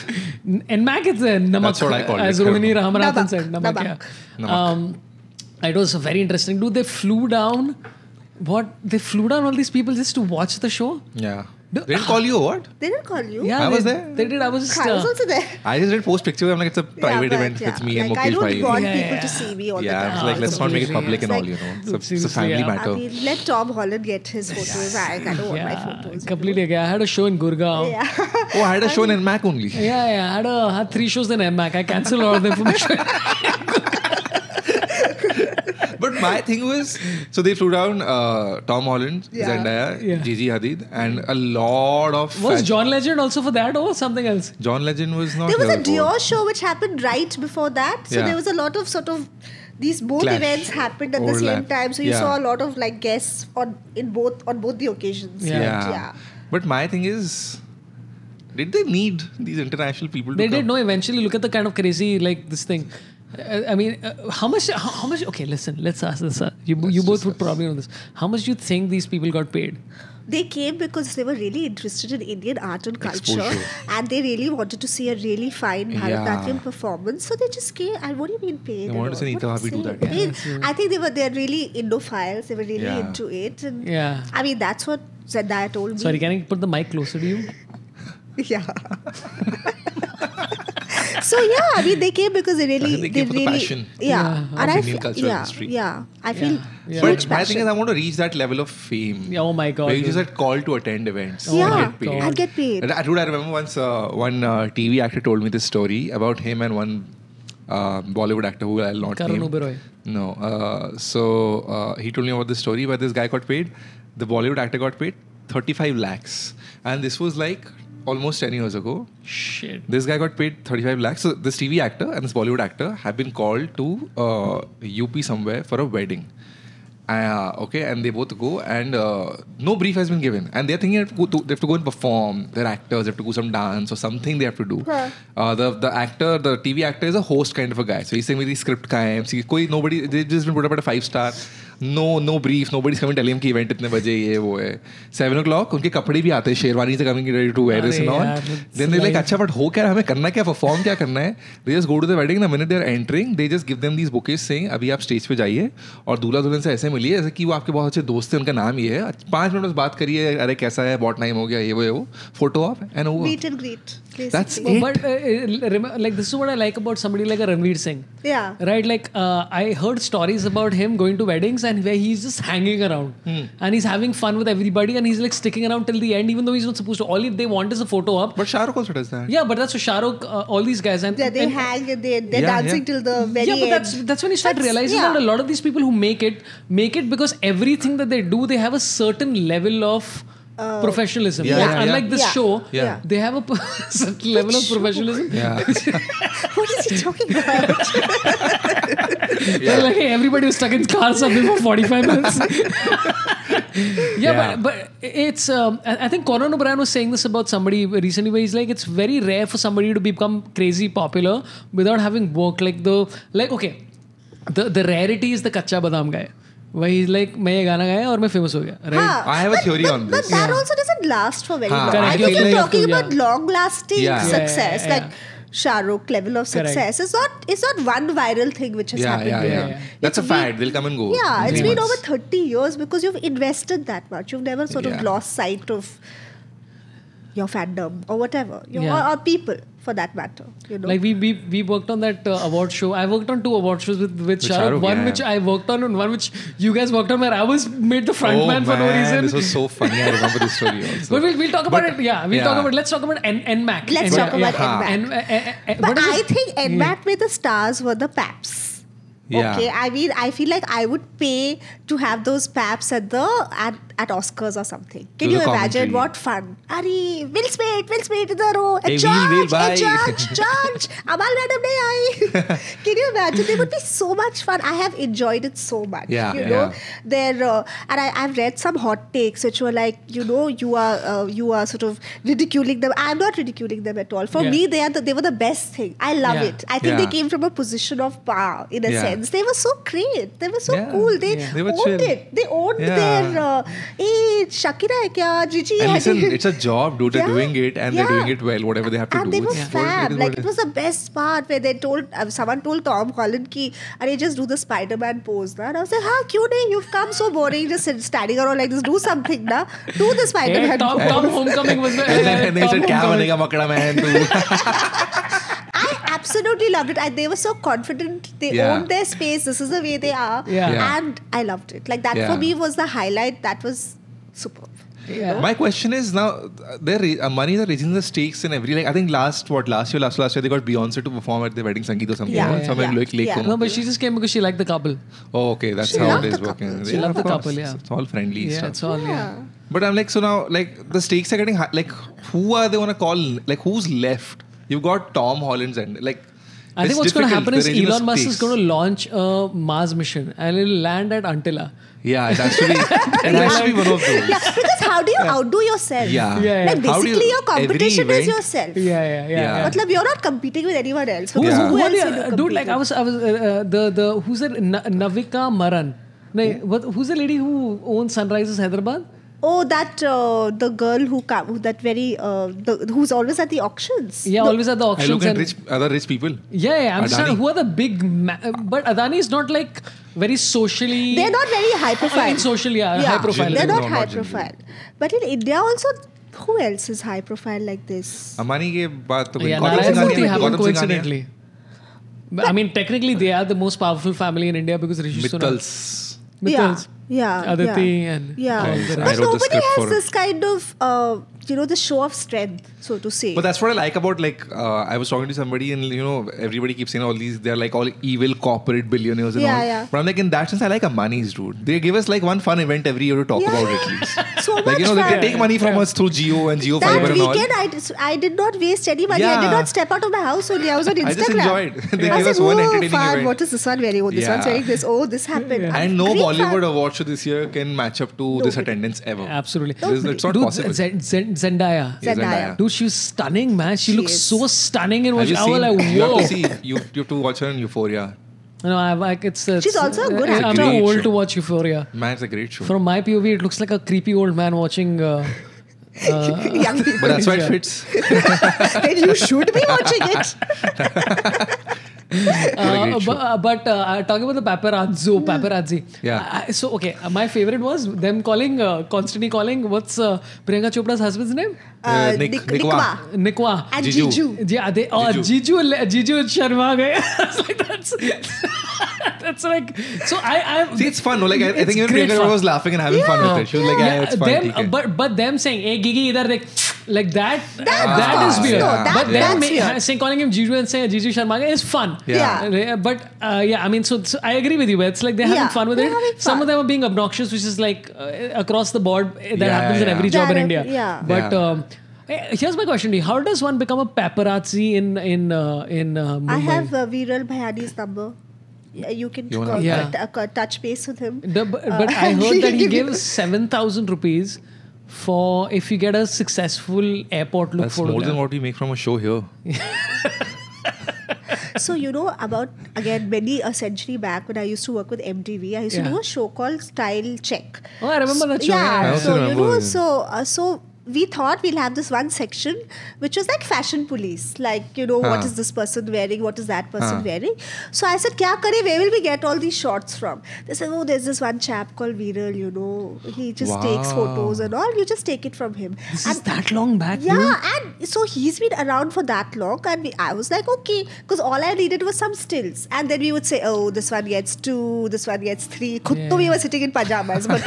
And Mac is a namak. That's what I call it. As Rohini Ramanathan said, Namak. namak. Yeah. It was very interesting. Dude, they flew down. They flew down all these people just to watch the show? Yeah. They didn't call you or what? They didn't call you. Yeah, I was there. They did. I was just. I was also there. I just didn't post pictures. I'm like, it's a private event with me and like, Mukesh I don't Bhai. want people to see me all the time. I was like, let's not make it public and all, you know. It's a family matter. I mean, let Tom Holland get his photos. I don't want my photos. Completely. I had a show in Gurgaon. Yeah. Oh, I had a show in Mac only. Yeah. I had 3 shows in MAC. I cancelled all of them for my show. But my thing was, so they flew down Tom Holland, Zendaya, Gigi Hadid, and a lot of... Was John Legend also for that or something else? John Legend was not There was here a Dior show which happened right before that. So there was a lot of sort of... These both events happened at the same time. So you saw a lot of like guests on both the occasions. Yeah. But my thing is... Did they need these international people to come? They did. No, eventually look at the kind of crazy like this thing. I mean, how much? Okay, listen. Let's ask this. You both would probably know this. How much do you think these people got paid? They came because they were really interested in Indian art and culture, Exposure. and they really wanted to see a really fine Bharatanatyam Yeah. performance. So they just came. And what do you mean paid? They wanted to see What Neeta do you Bhabhi do say? that. Paid. I think they're really Indophiles. They were really Yeah. into it. And Yeah. I mean, that's what Zendaya told me. Sorry, can I put the mic closer to you? Yeah. So yeah, I mean, they came because they really, They came for the passion. Yeah, of and I Indian feel, cultural yeah, history. yeah, I feel Yeah. But huge my passion. thing is, I want to reach that level of fame. Yeah, oh my God, Where you dude. just get called to attend events. Yeah, and get paid. I'd get paid. Dude, I remember once one TV actor told me this story about him and one Bollywood actor who I'll not Karan name. Oberoi. No. So he told me about this story where this guy got paid. The Bollywood actor got paid 35 lakhs. And this was like almost 10 years ago. Shit. This guy got paid 35 lakhs. So this TV actor and this Bollywood actor have been called to UP somewhere for a wedding. Okay, and they both go and no brief has been given. And they're thinking they have to go and perform. They're actors, they have to do some dance or something they have to do. The actor, the TV actor is a host kind of a guy. So he's saying with the script nobody, they've just been put up at a 5-star. No brief, nobody's coming telling him कि event इतने बजे ये वो है. 7 o'clock उनके कपड़े भी आते हैं शेरवानी से coming ready to wear this and all. Then they're like अच्छा but हो क्या हमें करना क्या perform क्या करना है. They just go to the wedding. The minute they're entering, they just give them these bouquets saying अभी आप stage पे जाइए और दूल्हा दुल्हन से ऐसे मिलिए जैसे कि वो आपके बहुत अच्छे दोस्त हैं उनका नाम ये है. 5 मिनट बस बात करिए अरे कैसा है बहुत टाइम हो गया ये वो photo op and over. Meet and greet. Basically. That's it. But like this is what I like about somebody like a Ranveer Singh. Yeah. Right, like I heard stories about him going to weddings and where he's just hanging around and he's having fun with everybody and he's like sticking around till the end even though he's not supposed to. All they want is a photo op. But Shah Rukh also does that. Yeah, but that's what Shah Rukh, all these guys and Yeah, they and, hang and they're dancing till the very yeah, but end. that's when you start That's- realizing yeah. that a lot of these people who make it because everything that they do, they have a certain level of professionalism. Yeah, Like, yeah, unlike yeah. this Yeah. show, Yeah. they have a certain level of professionalism. Yeah. What is he talking about? Like, hey, everybody was stuck in cars something for 45 minutes. Yeah. But it's I think Conan O'Brien was saying this about somebody recently where he's like it's very rare for somebody to become crazy popular without having worked the rarity is the Kacha Badam guy where he's like मैं ये गाना गाया और मैं famous हो गया right. Huh. I have a theory on But this. that also doesn't last for very Huh. long. Correct. I I think feel you're like- talking Yeah. about long-lasting Yeah. success, Yeah, like Shah Rukh level of Correct. success. It's not one viral thing which has happened. Yeah. here. yeah. That's a It's fad. been- They'll come and go. Yeah, it's 3 been months. over 30 years because you've invested that much. You've never sort of Yeah. lost sight of your fandom or whatever, Yeah. or people for that matter. You know, Like we worked on that award show. I worked on 2 award shows with Shah Rukh. One yeah. which I worked on and one which you guys worked on where I was made the front man for no reason. This was so funny. I remember this story also. But we'll talk about it. Yeah, yeah. let's talk about NMAC. Let's talk about NMAC. What but is I it? think NMAC with the stars were the paps. Yeah. Okay, I mean, I feel like I would pay to have those paps at Oscars or something. Can Do you the imagine commentary. what fun? Ari, Will Smith in the row. Hey, Judge, bye. Judge. Amal madam nahi aayi. Can you imagine? They would be so much fun. I have enjoyed it so much. Yeah, you know, yeah. and I've read some hot takes which were like, you know, you are sort of ridiculing them. I'm not ridiculing them at all. For Yeah. me, they were the best thing. I love Yeah. it. I think they Yeah. came from a position of power in a Yeah. sense. They were so great. They were so Yeah. cool. They were owned chill. it. They owned Yeah. their hey, Shakira hai kya? Gigi And hai listen, kya? it's a job, dude. They're Yeah. doing it and they're doing it well, whatever they have to and do. they were It's fab. what Like it it is. was the best part where they told someone told Tom Holland ki, "Arey, just do the Spider-Man pose, na." And I was like, "Huh? Kyun nahi? You've come so boring, just standing around like this. Do something, na? Do the Spider-Man Tom pose." Homecoming was the And they said, Tom "क्या Homecoming. बनेगा मकड़ा man तू?" I absolutely loved it. And they were so confident. They Yeah. owned their space. This is the way they are. Yeah. And I loved it. Like that Yeah. for me was the highlight. That was superb. Yeah. My question is now, money are raising the stakes in every. Like I think last year they got Beyonce to perform at the wedding Sangeet or something. Yeah. Right? Somewhere in Lake Yeah. Como. No, but she just came because she liked the couple. Oh, okay, that's She how loved it is the working. couple. She loved of the course. couple, yeah. It's all friendly Yeah, stuff. it's all yeah. But I'm like, so now, like the stakes are getting high. Like, who are they gonna call? Like, who's left? You've got Tom Holland's and like. I think it's what's going to difficult. happen is They're raising the Elon Musk is stakes. going to launch a Mars mission and it'll land at Antilla. Yeah, it has to be. It has to be one of those. Yeah, because how how do you outdo yourself? Yeah. Yeah, Like How do basically you- your competition every is event- yourself. Yeah. Matlab, you're not competing with anyone else. Because Yeah. who else will you Dude, compete like I with? was the who's that? Navika Maran. No, who's the lady who owns Sunrises Hyderabad? Oh, that the girl who's always at the auctions. Yeah, always at the I auctions. look at and- other rich people. Yeah, I'm just Adani. trying, who are the big... but Adani is not like very socially... They're not very high profile. In social, high profile. They're No, not not high generally. profile. But in India also, who else is high profile like this? Amani ke baat to Yeah, Gautam Narayan Singhania Murthy hai. happened Gautam Singhania. coincidentally. But, I mean, technically, they are the most powerful family in India because Rishi Sunak. Mittals. Mittals. Yeah. Aditi and Yeah. all the I rest. But wrote the nobody script has for- this kind of, the show of strength, so to say. But that's what I like about I was talking to somebody and everybody keeps saying all these they're like all evil corporate billionaires and Yeah, all. yeah. But I'm like in that sense I like Ambani's dude. They give us like one fun event every year to talk Yeah. about at least. So Like much they fun. take money from us through Jio and Jio That Fiber and all. weekend, I did not waste any money. I did Yeah. not step out of my house only. I was on Instagram. I just enjoyed. They I gave said, us one "Oh, entertaining fun. event." What is this one wearing? Oh, this one's Yeah. wearing this. Oh, this happened. And no Great Bollywood fun. award show this year can match up to this attendance ever. Absolutely. It's not Dude, possible. Zendaya. Yeah, Zendaya. Dude, she was stunning, man. She looks is. so stunning in what Have you I was seen? like, You have whoa. to see. You have to watch her in Euphoria. No, I like it's. She's also a good I'm actor. too Great old show. to watch Euphoria. Man, it's a great show. From my POV, it looks like a creepy old man watching. Young people. But that's why it Yeah. fits. Then you should be watching it. great show. But talking about the paparazzi. Yeah. My favorite was them calling, constantly calling. What's Priyanka Chopra's husband's name? Nikwa. Nikwa. And Jiju. Jiju. Yeah, Jiju Sharma guy. I was like, that's like, so I See, it's fun. No? Like I It's think even great Priyanka fun. was laughing and having fun with it. She was like, yeah, it's fun. them, theek hai. but them saying, "Hey, Gigi, idhar dekh," like that. Of That is course. weird. No, that- but that's them weird. saying calling him Jiju and saying Jiju Sharma guy is fun. Yeah. But I mean, so I agree with you. But it's like they're having Yeah, fun with they're it. having Some fun. of them are being obnoxious, which is like across the board. That Yeah, happens in yeah. every job in That- India. yeah. But Yeah. here's my question to you: how does one become a paparazzi in Mumbai? I have Viral Bhayani's number. Yeah, you can You wanna- Yeah. touch base with him. But I heard that he gives 7,000 rupees for if you get a successful airport look That's photo. more than what we make from a show here. So about again a century back when I used to work with MTV, I used to Yeah. do a show called Style Check. Oh, I remember that show. Yeah, I also so remember it. so we thought we'll have this one section which was like fashion police, like what is this person wearing, what is that person wearing. So I said, kya kare, where will we get all these shots from? They said, oh, there's this one chap called Viral, he just takes Wow. photos and all, you just take it from him. This And is that long back, dude. yeah, and so he's been around for that long, and I was like, okay, because all I needed was some stills, and then we would say, oh, this one gets 2, this one gets 3. Khud to we were sitting in pajamas, but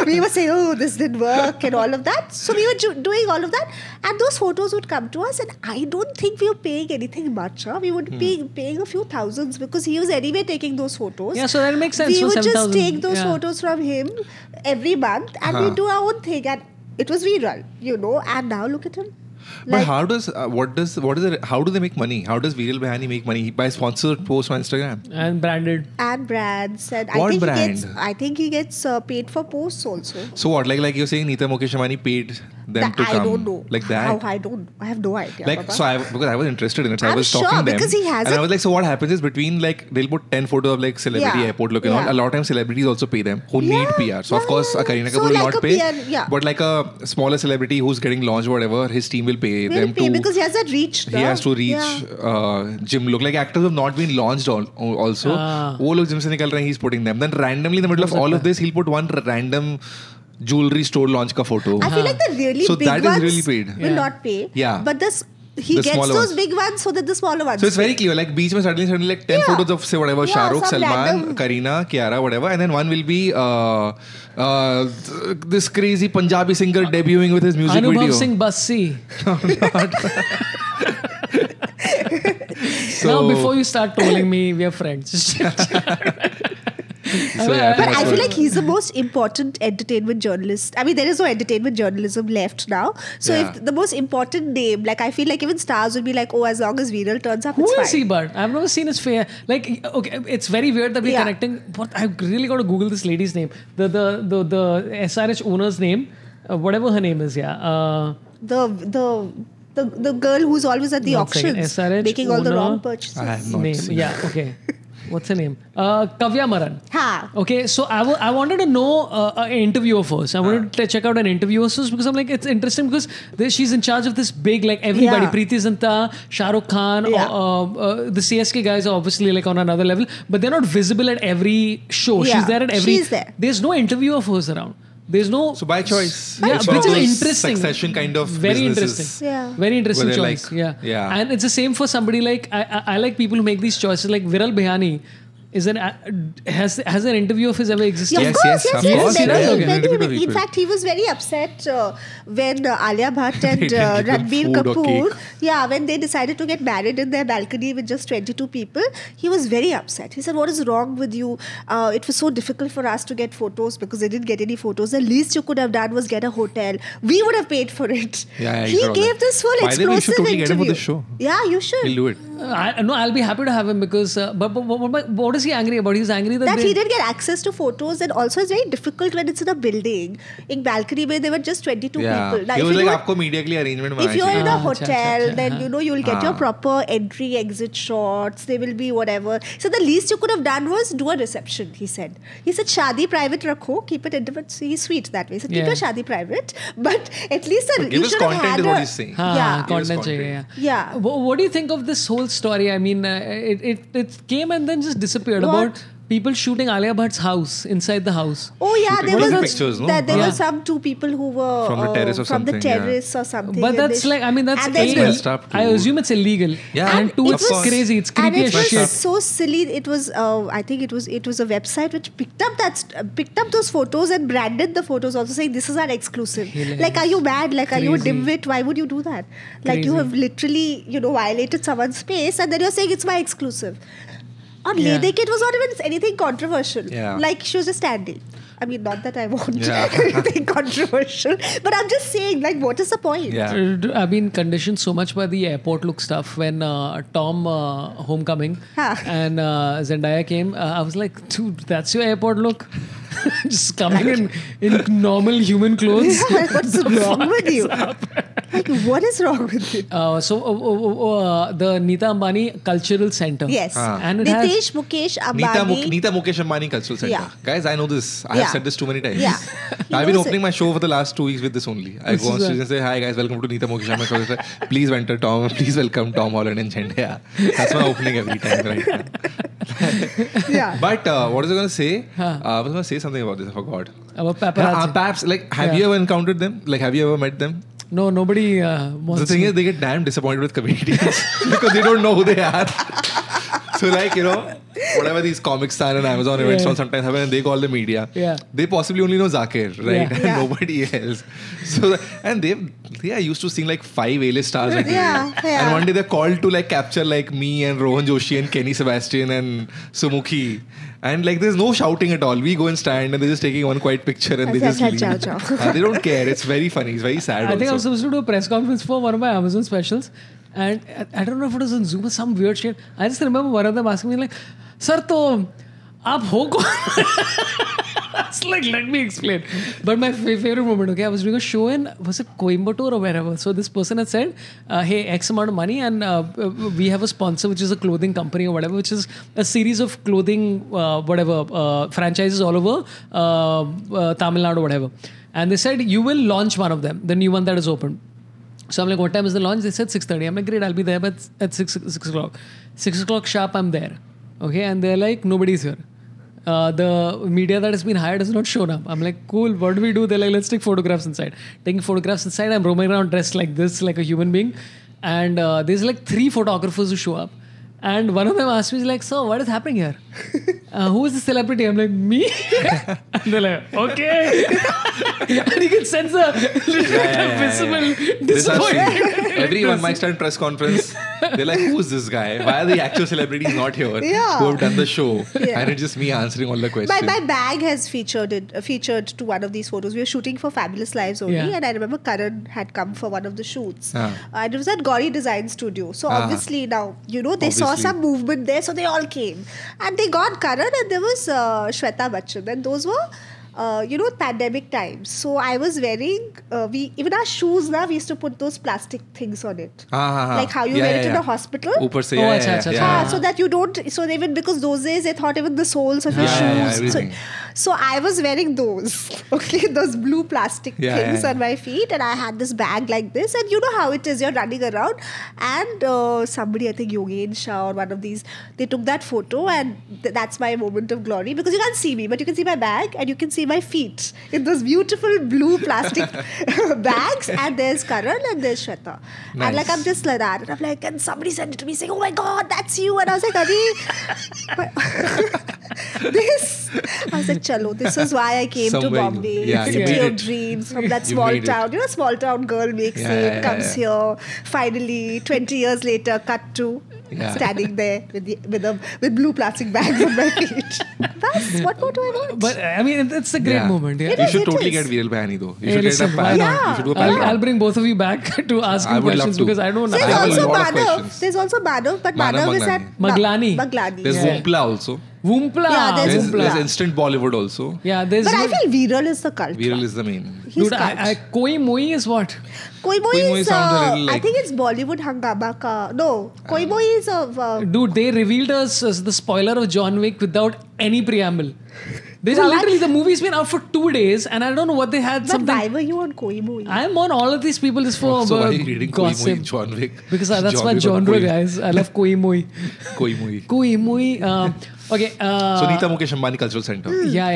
we were saying, oh, this didn't work, and all of that. So we were doing all of that, and those photos would come to us, and I don't think we were paying anything much. We would be paying a few thousands because he was anyway taking those photos. Yeah, so that makes sense. We So would just 7,000, take those yeah. photos from him every month, and we do our own thing, and it was Viral, and now look at him. But how does how do they make money? How does Viral Bhayani make money? By sponsored posts on Instagram. And branded. And brands, and What brand? I think he gets paid for posts also. So what? Like you're saying, Neeta Mukesh Ambani paid them That to come. I don't know. Like that. How I have no idea. Like Baba. because I was interested in it, so I I'm was sure, talking them, because he has and it. I was like, so what happens is between like they'll put 10 photos of like celebrity Yeah, airport look and yeah. all. A lot of times celebrities also pay them who Yeah, need PR. So of yeah, course, yeah. Kareena So Kapoor will like not a pay, PR, yeah. but like a smaller celebrity who's getting launched, whatever, his team will pay Will them pay to. because he has that reach. He has to reach gym look. Like actors who have not been launched also. वो लोग gym से निकल रहे हैं, he's putting them. Then randomly in the middle of all of this, he'll put one random jewelry store launch ka photo. I feel like the really So big that is ones really paid. will Yeah. not pay. Yeah. But he The gets smaller those ones. big ones so that the smaller ones. So it's very pay. clear. Like beach mein suddenly like 10 Yeah. photos of say whatever Yeah, Shahrukh, some Salman, random- Kareena, Kiara, whatever, and then one will be this crazy Punjabi singer debuting with his music Anubhav video. Singh Bassi. So, Now, before you start trolling me, we are friends. so yeah, But that's I feel what- like he's the most important entertainment journalist. I mean, there is no entertainment journalism left now. So Yeah. if the most important name, like I feel like even stars will be like, oh, as long as Viral turns up, Who it's is he, fine. but I've never seen his face. Like, okay, it's very weird that we're Yeah. connecting. But I really got to Google this lady's name. The SRH owner's name. whatever her name is, yeah. The girl who's always at the One second. auctions SRH making all the owner. wrong purchases. I have not Name, seen yeah, okay. What's her name? Kavya Maran. Ha. Okay, so I wanted to know an interviewer first. I wanted to check out an interviewer first because I'm like, it's interesting because she's in charge of this big, like everybody, Yeah. Preeti Zinta, Shah Rukh Khan, Yeah. the CSK guys are obviously like on another level, but they're not visible at every show. Yeah, She's there at every. she's there. There's no interviewer of hers around. There's no. So by choice. Yeah, It's one which of is those interesting. Succession kind of Very businesses. interesting. Yeah. Very interesting Where they're choice. like- yeah. And it's the same for somebody like I like people who make these choices. Like Viral Bihani is has an interview of his ever existed? Yeah, Yes, of course, yes, yes, of yes. course, Many, yeah. Okay. many, Interview many. In people. fact, he was very upset when Alia Bhatt and They didn't give them Ranbir food or Kapoor, cake. when they decided to get married in their balcony with just 22 people, he was very upset. He said, "What is wrong with you? It was so difficult for us to get photos because they didn't get any photos. The least you could have done was get a hotel. We would have paid for it." Yeah, he he's all gave right. this full By the way, we should explosive totally get him for interview. the show. Yeah, you should. He'll do it. No, I'll be happy to have him because. But what is he angry about? He's angry that He didn't get access to photos, and also it's very difficult when it's in a building. In balcony where there were just 22 Yeah. people. Now, He if was you like, do- आपको media के लिए arrangement if you're in a अच्छा, hotel, अच्छा, then you'll get your proper entry exit shots. There will be whatever. So the least you could have done was do a reception. He said shadi private rakho, keep it intimate. He's sweet that way. He said keep Yeah. your shadi private, but at least give you us should have content had is what a- he's saying. हाँ, Yeah. content Content. चाहिए, Yeah. What do you think of this whole story? I mean, it came and then just disappeared. What? About people shooting Alia Bhatt's house inside the house. Oh yeah, Shooting there What was are the pictures, no? there Yeah. were some two people who were From the terrace or from the something, yeah. terrace or something. But and that's they- like, I mean, that's and there's illegal. messed up too. I assume it's illegal. Yeah. And two, It it's was- crazy. It's And creepy it as was shit. so silly. It was, I think it was a website which picked up those photos and branded the photos, also saying this is our exclusive. Hilarious. Like, are you mad? Like, are you a Crazy. dimwit? Why would you do that? Like, you Crazy. have literally, violated someone's space, and then you're saying it's my exclusive. On Yeah. Ledek, it was not even anything controversial. Yeah. Like, she was just standing. I mean, not that I want Yeah. anything controversial, but I'm just saying, like, what is the point? Yeah. I've been conditioned so much by the airport look stuff. When Tom Homecoming Huh. and Zendaya came, I was like, dude, that's your airport look? Just coming in normal human clothes. What's wrong with you? Like, what is wrong with you? The Nita Ambani Cultural Center. Yes. And it has... Nitesh Mukesh Ambani. Nita Mukesh Ambani Cultural Center. Yeah. Guys, I know this. I Yeah. have said this too many times. Yeah. He I've been knows opening it. my show for the last 2 weeks with this only. I This go on is stage and say, hi guys, welcome to Nita Mukesh Ambani Cultural Center. Please enter Tom. Please welcome Tom Holland and Zendaya. That's my opening every time right now. Yeah. But what was I going to say? I was going to say something about this. I forgot. About paparazzi. Perhaps, like, have Yeah. you ever encountered them? Like, have you ever met them? No, nobody wants The thing to. is, they get damn disappointed with comedians because they don't know who they are. So, like, whatever these comics star and Amazon events Yeah. on sometimes happen, and they call the media. Yeah. They possibly only know Zakir, right? Yeah. And Yeah. nobody else. So, and they are used to seeing like 5 A-list stars. Like Yeah, yeah. And one day they're called to like capture like me and Rohan Joshi and Kenny Sebastian and Sumukhi. And like there's no shouting at all. We go and stand and they're just taking one quiet picture and they just leave. Ciao, ciao. They don't care. It's very funny. It's very sad. I think I was also. supposed to do a press conference for one of my Amazon specials, and I don't know if it was on Zoom or some weird shit. I just remember one of them asking me like, "Sir, तो आप हो कौन?" I was like, "Let me explain." But my favorite moment, okay, I was doing a show in, was it Coimbatore or wherever? So this person had said, "Hey, X amount of money, and we have a sponsor, which is a clothing company or whatever, which is a series of clothing, franchises all over Tamil Nadu or whatever." And they said, "You will launch one of them, the new one that is open." So I'm like, what time is the launch? They said 6:30. I'm like, great, I'll be there but at 6 o'clock. 6 o'clock sharp, I'm there. Okay, and they're like, nobody's here. The media that has been hired has not shown up. I'm like, cool, what do we do? They're like, let's take photographs inside. Taking photographs inside, I'm roaming around dressed like this, like a human being. And there's like 3 photographers who show up. And one of them asked me, like, so what is happening here? Who is the celebrity? I'm like, me? And they're like, okay. And you can sense a visible This has disappointment. every mic stand press conference. They're like, who's this guy? Why are the actual celebrities not here? Yeah. Who have done the show? Yeah. And it's just me answering all the questions. My bag has featured to one of these photos. We were shooting for Fabulous Lives only, Yeah. and I remember Karan had come for one of the shoots. Ah. And it was at Gauri Design Studio. So Ah. obviously now, they saw Obviously. some movement there, so they all came. And they got Karan, and there was Shweta Bachchan. And those were pandemic times. So I was wearing, even our shoes now, we used to put those plastic things on it. Like how you wear it in the hospital. Upar se, So that you don't, so even because those days they thought even the soles of your shoes. So I was wearing those, those blue plastic things on my feet, and I had this bag like this, and you know how it is, you're running around, and somebody, I think Yogen Shah or one of these, they took that photo, and that's my moment of glory, because you can't see me, but you can see my bag, and you can see my feet in those beautiful blue plastic bags, and there's Karan and there's Shweta. Nice. And like, I'm just like that, and I'm like, and somebody sent it to me saying, oh my God, that's you, and I was like, I was like, chalo, this is why I came to Bombay, city of dreams, from that small town. You know, small town girl makes it, comes here, finally, 20 years later, cut to standing there with blue plastic bags on my feet. That's what more do I want? But I mean, it's a great moment. Yeah. You should totally get Viral Bahani though. You should get a pan. You should do a pan. I'll bring both of you back to ask you questions because I don't know. There's also Manav, but Manav is at Maglani. There's Woompla also. Woompla. Yeah, there's instant Bollywood also. Yeah, there's. But I feel Viral is the cult. Viral is the main. Dude, Koi Moi is what? Koi Moi is, I think it's Bollywood Hangama ka. No, Koi Moi is of... Dude, they revealed us the spoiler of John Wick without any preamble. They literally, the movie's been out for 2 days and I don't know what they had. But why were you on Koi Moi? I'm on all of these people just for so why are you reading gossip. Koi Moi, John Wick? Because that's my genre, guys. I love Koi Moi. Koi Moi. Koi Moi. Okay. So Nita Mukesh Ambani Cultural Center. Yeah.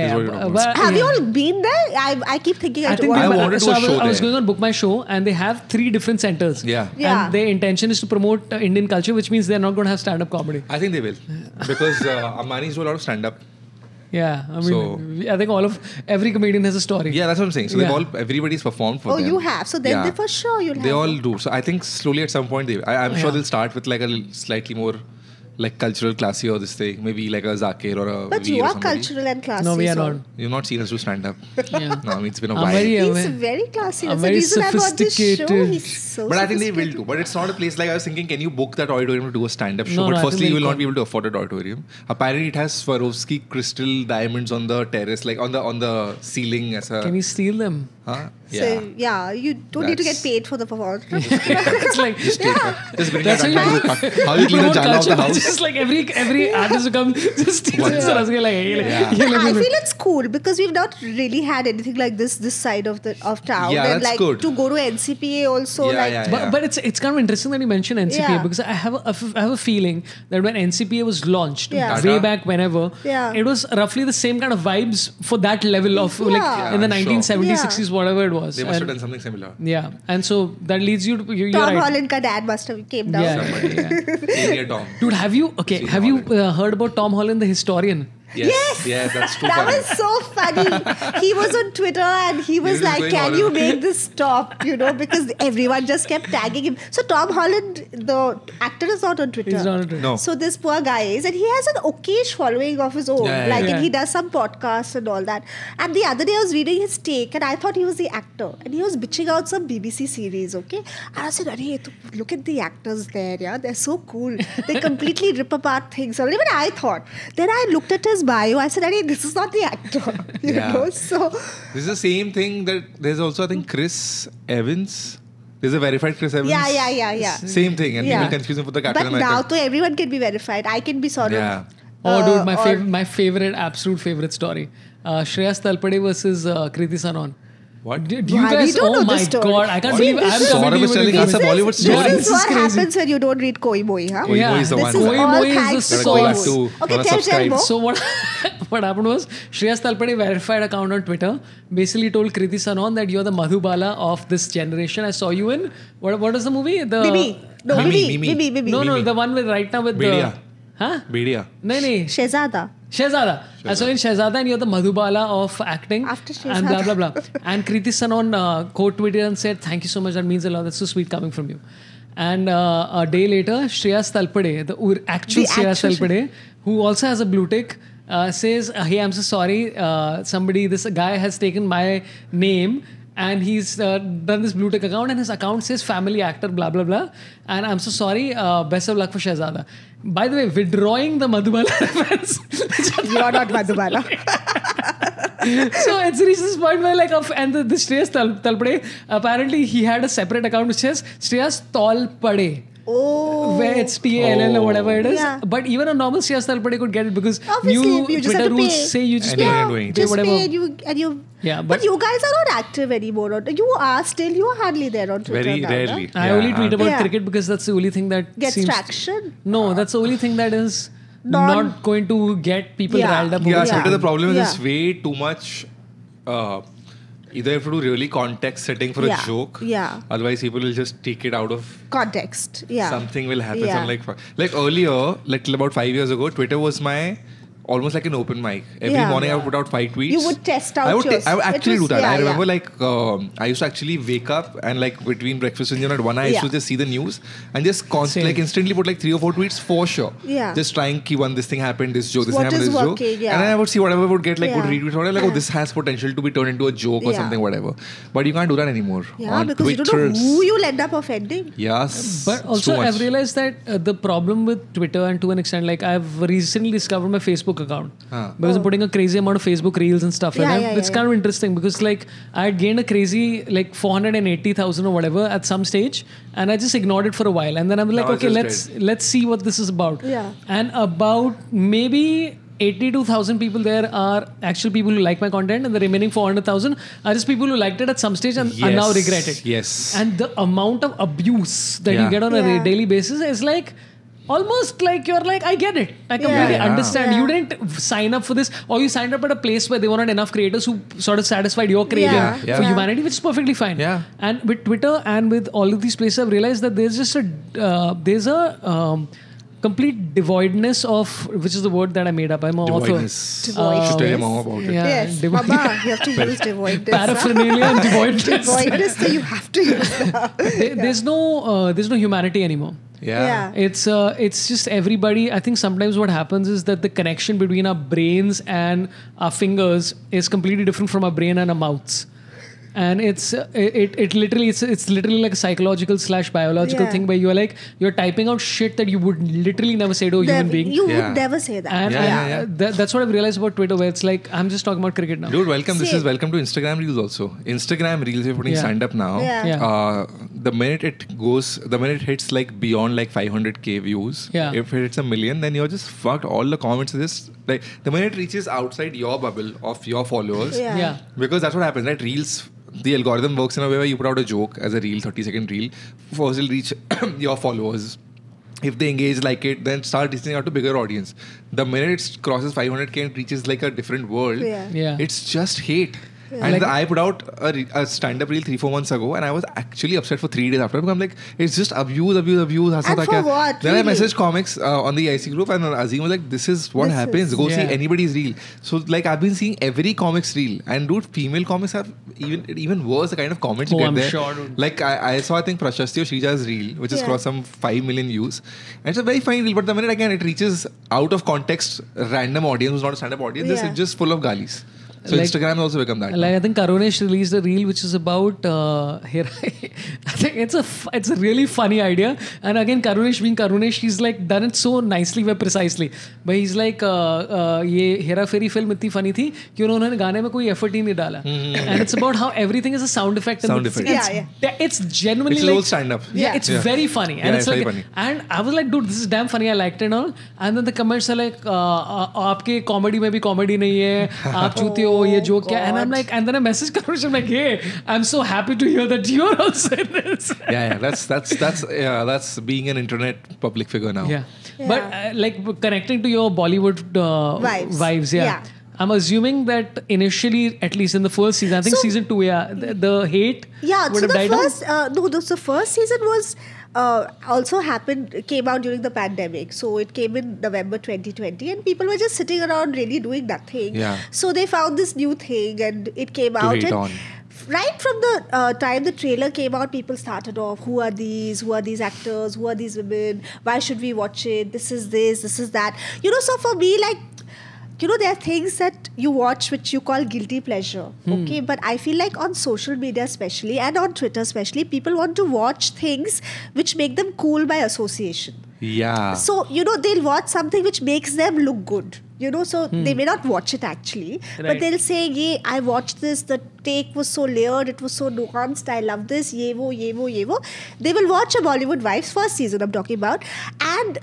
Have you all been there? I keep thinking I wanted to show I was going on Book My Show and they have 3 different centers. Yeah. And their intention is to promote Indian culture, which means they're not going to have stand-up comedy. I think they will. Because Ambani's do a lot of stand-up. Yeah, I mean, I think every comedian has a story. Yeah, that's what I'm saying. So everybody's performed for them. Oh, you have. So then they for sure you'll have. They all do. So I think slowly at some point I'm sure they'll start with like a slightly more like cultural classy or this thing. Maybe like a Zakir or a But Veer you are somebody. cultural and classy. No, we are not. You've not seen us do stand-up. Yeah. No, I mean, it's been a while. He's very classy. That's the reason I got this show. He's so But I think they will do. But it's not a place like I was thinking, can you book that auditorium to do a stand-up show? No, but firstly, you will not be able to afford an auditorium. Apparently, it has Swarovski crystal diamonds on the terrace, like on the ceiling as a... Can you steal them? Huh? So, you don't need to get paid for the performance. It's like... Just bring that back. How you clean the jala of the house? Just like every artist who comes, just steals Swarovski. I feel it's cool because we've not really had anything like this side of town. Yeah, and that's like good. To go to NCPA also. But it's kind of interesting that you mentioned NCPA because I have a feeling that when NCPA was launched way back whenever, it was roughly the same kind of vibes for that level of like in the 1970s, 60s, whatever it was. They must have done something similar. Yeah, and so that leads you to Tom Holland ka dad must have came down. Senior Tom. Dude, have you heard about Tom Holland, the historian? Yes, that's true. That was so funny. He was on Twitter and he was like, can you make this stop? Because everyone just kept tagging him. So Tom Holland, the actor, is not on Twitter. He's not on Twitter. No. So this poor guy is, and he has an okayish following of his own. And he does some podcasts and all that. And the other day I was reading his take and I thought he was the actor. And he was bitching out some BBC series, okay? And I said, look at the actors there, yeah? They're so cool. They completely rip apart things. Or even I thought. Then I looked at his bio. I said, this is not the actor. You know? So this is the same thing that there's also, I think, Chris Evans. There's a verified Chris Evans. Yeah. Same thing. And people confuse him for the Captain But America. now everyone can be verified. I can be sort of... Oh, dude, my favorite, absolute favorite story. Shreyas Talpade versus Kriti Sanon. What? Do you guys? Oh my god! I can't believe I'm coming to you with us a Bollywood story. This is what happens when you don't read Koi Moi, huh? Koi Moi is the one. Koi Moi is the source. Okay, tell more. So what happened was Shreyas Talpade verified account on Twitter basically told Kriti Sanon that you're the Madhubala of this generation. I saw you in what is the movie? Mimi. No, the one with right now with Bedia. Huh? Bedia. No. Shehzada. I saw in Shehzada and you're the Madhubala of acting. After Shehzada. And blah, blah, blah. And Kriti Sanon quote tweeted and said, thank you so much, that means a lot. That's so sweet coming from you. And a day later, Shreyas Talpade, the actual Shreyas Talpade, who also has a blue tick, says, hey, I'm so sorry. This guy has taken my name and he's done this blue tick account and his account says family actor, blah, blah, blah. And I'm so sorry. Best of luck for Shehzada. By the way, withdrawing the Madhubala reference. You're not Madhubala. So it's reached this point where like, and the Shreyas Talpade, apparently he had a separate account which says Shreyas Talpade. Oh. Where it's TALL or whatever it is. Yeah. But even a normal Shreyas Talpade could get it because Obviously, new you just have Twitter to rules pay. say you just Anyone pay. can do it. Just whatever. pay and you. Yeah, but you guys are not active anymore. You are still. You are hardly there on Twitter. Very now, rarely. I Yeah, only tweet about Yeah. cricket because that's the only thing that Gets seems traction. No, that's the only thing that is not going to get people Yeah. riled up. Yeah, over Yeah. Twitter, the problem is Yeah. it's way too much. Either you have to do really context setting for Yeah. a joke. Yeah. Otherwise, people will just take it out of Context. Yeah. something will happen. Yeah. Some like earlier, like till about 5 years ago, Twitter was my almost like an open mic. Every Yeah. morning I would put out 5 tweets. You would test out I would yours. I would It actually was- do that. yeah, I remember yeah. like I used to actually wake up and like between breakfast and dinner at 1 I used to Yeah. just see the news and just Same. like instantly put like 3 or 4 tweets for sure. Yeah. Just trying keep on this thing happened, this joke, this What thing happened, is this working, joke. yeah. And then I would see whatever would get like Yeah. would retweet whatever like oh Yeah. this has potential to be turned into a joke or Yeah. something whatever. But you can't do that anymore. Yeah, on because you don't know Twitter. who you'll end up offending. Yes. But it's also, too much. I've realized that the problem with Twitter, and to an extent, like I've recently discovered my Facebook account because I'm putting a crazy amount of Facebook reels and stuff. Yeah, and yeah, it's yeah, kind of interesting because like I had gained a crazy like 480,000 or whatever at some stage, and I just ignored it for a while, and then I'm like, Now it's okay, just let's see what this is about. Yeah. And about maybe 82,000 people there are actual people who like my content, and the remaining 400,000 are just people who liked it at some stage and are now Yes. regret it. Yes. And the amount of abuse that you Yeah. get on a Yeah. daily basis is like almost like you're like, I get it. I completely Yeah. understand. Yeah. You didn't sign up for this, or you signed up at a place where there were not enough creators who sort of satisfied your craving Yeah. Yeah. for Yeah. humanity, which is perfectly fine. Yeah. And with Twitter and with all of these places, I've realized that there's just a complete devoidness of, which is the word that I made up. I'm an author. Devoidness. Devoid. You should tell your mom about it. Yeah, Yes, devoid- Mama, you have to use devoidness. Paraphernalia and devoidness. Devoidness, so you have to use that. There's no humanity anymore. Yeah. It's just everybody. I think sometimes what happens is that the connection between our brains and our fingers is completely different from our brain and our mouths. And it's literally like a psychological / biological Yeah. thing where you're typing out shit that you would literally never say to a human being. You Yeah. would never say that. And Yeah. that's what I've realized about Twitter, where it's like I'm just talking about cricket now. Dude, welcome. This See. is welcome to Instagram Reels also. Instagram Reels, we're putting Yeah. stand up now. Yeah. The minute it hits like beyond like 500k views, Yeah. if it hits 1 million, then you're just fucked. All the comments are just like the minute it reaches outside your bubble of your followers, Yeah. because that's what happens, right? Reels, the algorithm works in a way where you put out a joke as a reel, 30-second reel. First, it'll reach your followers. If they engage like it, then start reaching out to bigger audience. The minute it crosses 500k and reaches like a different world, Yeah. it's just hate. And Like- I put out a stand-up reel 3-4 months ago, and I was actually upset for 3 days after. Because I'm like, it's just abuse. And for what, Then I really? messaged comics on the IC group, and Azim was like, "This is what This happens. is- Go see Yeah. anybody's reel." So like, I've been seeing every comics reel, and dude, female comics have even worse. The kind of comments you Oh, get I'm there. sure, dude. Like I saw, I think Prashasti or Srija's reel, which has Yeah. crossed some 5 million views, and it's a very fine reel. But the minute again it reaches out of context, random audience who's not a stand-up audience, Yeah. it's just full of galis. So Like- Instagram has also become that. Like I think Karunesh released a reel which is about here. I think it's a really funny idea. And again, Karunesh being Karunesh, he's like done it so nicely, very precisely. But he's like ये हेरा फेरी film इतनी funny थी कि उन्होंने गाने में कोई effort ही नहीं डाला. And it's about how everything is a sound effect. And Sound it's, effect. It's genuinely It's like old stand-up. Yeah, it's Yeah. very funny. And Yeah, it's it's like, very funny. and I was like, dude, this is damn funny. I liked it and all. And then the comments are like, आपके comedy में भी comedy नहीं है. आप चूते हो, ये joke क्या? And I'm like, and then I message Karunesh, I'm like, hey, I'm so happy to hear that you're also in this. Yeah, that's being an internet public figure now. Yeah. Yeah. But like connecting to your Bollywood vibes, Yeah. I'm assuming that initially, at least in the first season, I think So- season 2, the hate Yeah, would so have the died down. first, the first season was also came out during the pandemic. So it came in November 2020, and people were just sitting around really doing nothing. Yeah. So they found this new thing, and it came To out. hate and on. Right from the time the trailer came out, people started off, who are these? Who are these actors? Who are these women? Why should we watch it? This is that. So for me, like, there are things that you watch which you call guilty pleasure. Okay, but I feel like on social media especially, and on Twitter especially, people want to watch things which make them cool by association. Yeah. So, they'll watch something which makes them look good. You know, so they may not watch it actually, but Right. they'll say, "Yeah, I watched this. The take was so layered. It was so nuanced. I love this. Ye wo, ye wo, ye wo." They will watch a Bollywood Wives first season I'm talking about, and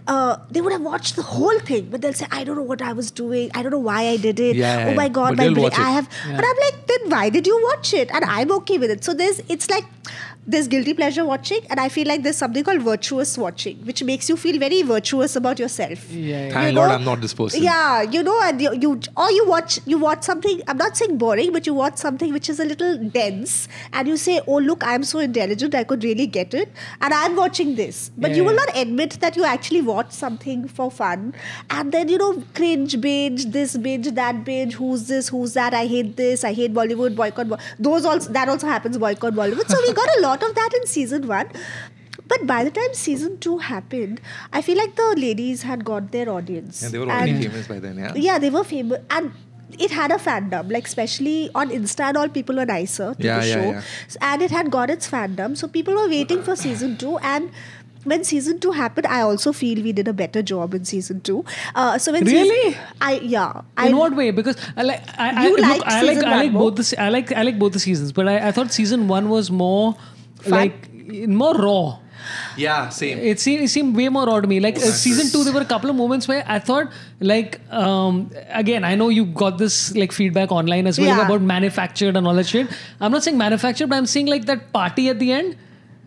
they would have watched the whole thing, but they'll say, "I don't know what I was doing. I don't know why I did it. Yeah, yeah, oh my yeah. God, But my they'll brain, watch it. I have." Yeah. And I'm like, then why did you watch it? And I'm okay with it. So it's like. There's guilty pleasure watching, and I feel like there's something called virtuous watching, which makes you feel very virtuous about yourself. Yeah. Thank You God know? I'm not this person. Yeah, you know, and you watch something. I'm not saying boring, but you watch something which is a little dense, and you say, "Oh, look, I'm so intelligent, I could really get it," and I'm watching this. But Yeah, you will yeah. not admit that you actually watched something for fun, and then cringe binge, this binge, that binge. Who's this? Who's that? I hate this. I hate Bollywood. Boycott. That also happens. Boycott Bollywood. So we got a lot of that in season 1. But by the time season 2 happened, I feel like the ladies had got their audience. And they were already famous by then, yeah? Yeah, they were famous. And it had a fandom, like especially on Insta and all, people were nicer to Yeah, the yeah, show. yeah. And it had got its fandom. So people were waiting for season 2. And when season 2 happened, I also feel we did a better job in season 2. So when Really? I In what way? Because I liked season one more? I like both the seasons, but I thought season 1 was more Fun? more raw. Yeah, same. It seemed way more raw to me. Like season 2, there were a couple of moments where I thought, like, again, I know you got this like feedback online as well Yeah. about manufactured and all that shit. I'm not saying manufactured, but I'm saying like that party at the end.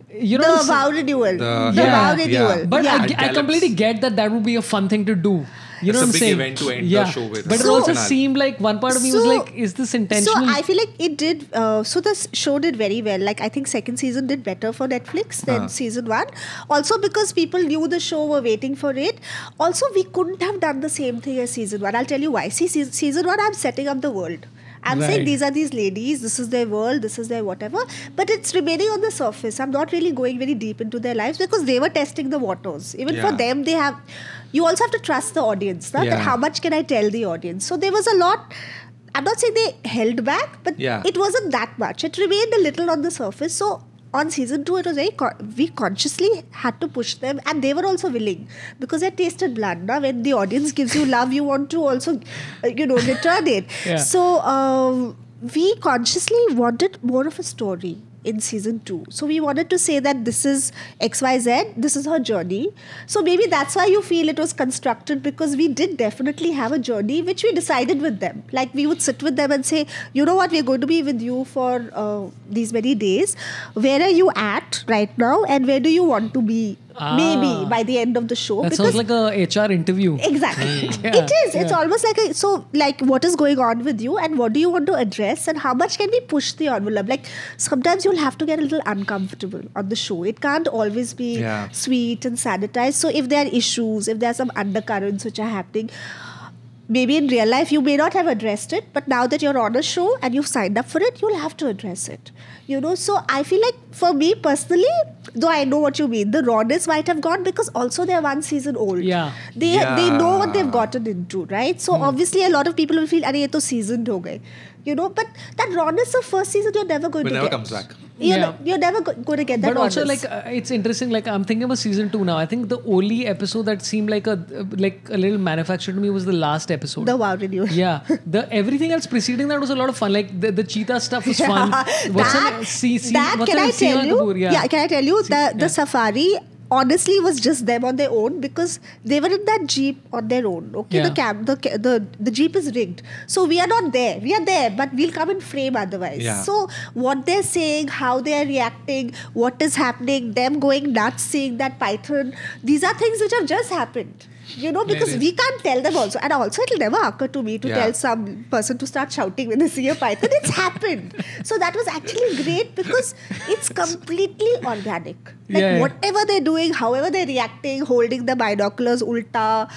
You know, the vow renewal. The- The vow Yeah. renewal. but yeah. At I Gallops. completely get that would be a fun thing to do. You know It's a what I'm big saying? event to end the show with. But it So- also Finale. seemed like one part of me was So- like, is this intentional? So I feel like it did. So the show did very well. Like I think second season did better for Netflix than season 1. Also because people knew the show, were waiting for it. Also we couldn't have done the same thing as season 1. I'll tell you why. See, season 1, I'm setting up the world. I'm saying Right. these are these ladies, this is their world, this is their whatever. But it's remaining on the surface. I'm not really going very deep into their lives because they were testing the waters. Even for Yeah. them, they have. You also have to trust the audience. That Yeah. how much can I tell the audience? So there was a lot. I'm not saying they held back, but Yeah. it wasn't that much. It remained a little on the surface. So on season 2, it was very we consciously had to push them, and they were also willing because they tasted blood. Now, when the audience gives you love, you want to also, return it. Yeah. So we consciously wanted more of a story in season 2. So we wanted to say that this is XYZ, this is her journey. So maybe that's why you feel it was constructed, because we did definitely have a journey which we decided with them. Like we would sit with them and say, you know what, we're going to be with you for these many days. Where are you at right now, and where do you want to be? Maybe by the end of the show. that sounds like a HR interview. Exactly. Yeah, It is. It's yeah. almost like what is going on with you and what do you want to address and how much can we push the envelope. Like sometimes you'll have to get a little uncomfortable on the show. It can't always be Yeah. sweet and sanitized. So if there are issues, if there are some undercurrents which are happening, maybe in real life you may not have addressed it, but now that you're on a show and you've signed up for it, you'll have to address it. So I feel like for me personally, though I know what you mean, the rawness might have gone because also they're 1 season old. Yeah. They know what they've gotten into, right? So obviously a lot of people will feel, "Arey, ye to seasoned ho gaye." But that rawness of first season you're never going But to never get. comes back. You're never going to get that But also, rawness. like, it's interesting. Like, I'm thinking about season 2 now. I think the only episode that seemed like a little manufactured to me was the last episode. the wow renewal. Yeah, everything else preceding that was a lot of fun. Like the cheetah stuff was fun. What's her name? Can I tell you? Kapoor, yeah. Can I tell you the safari honestly was just them on their own because they were in that jeep on their own. Okay, Yeah. the jeep is rigged, so we are not there. We are there, but we'll come in frame otherwise. Yeah. So what they're saying, how they are reacting, what is happening, them going nuts, seeing that python. These are things which have just happened. Because is. we can't tell them also. And also it'll never occur to me to Yeah. tell some person to start shouting when they see a python. It's happened. So that was actually great because it's completely organic. Like Yeah, yeah. whatever they're doing, however they're reacting, holding the binoculars ulta,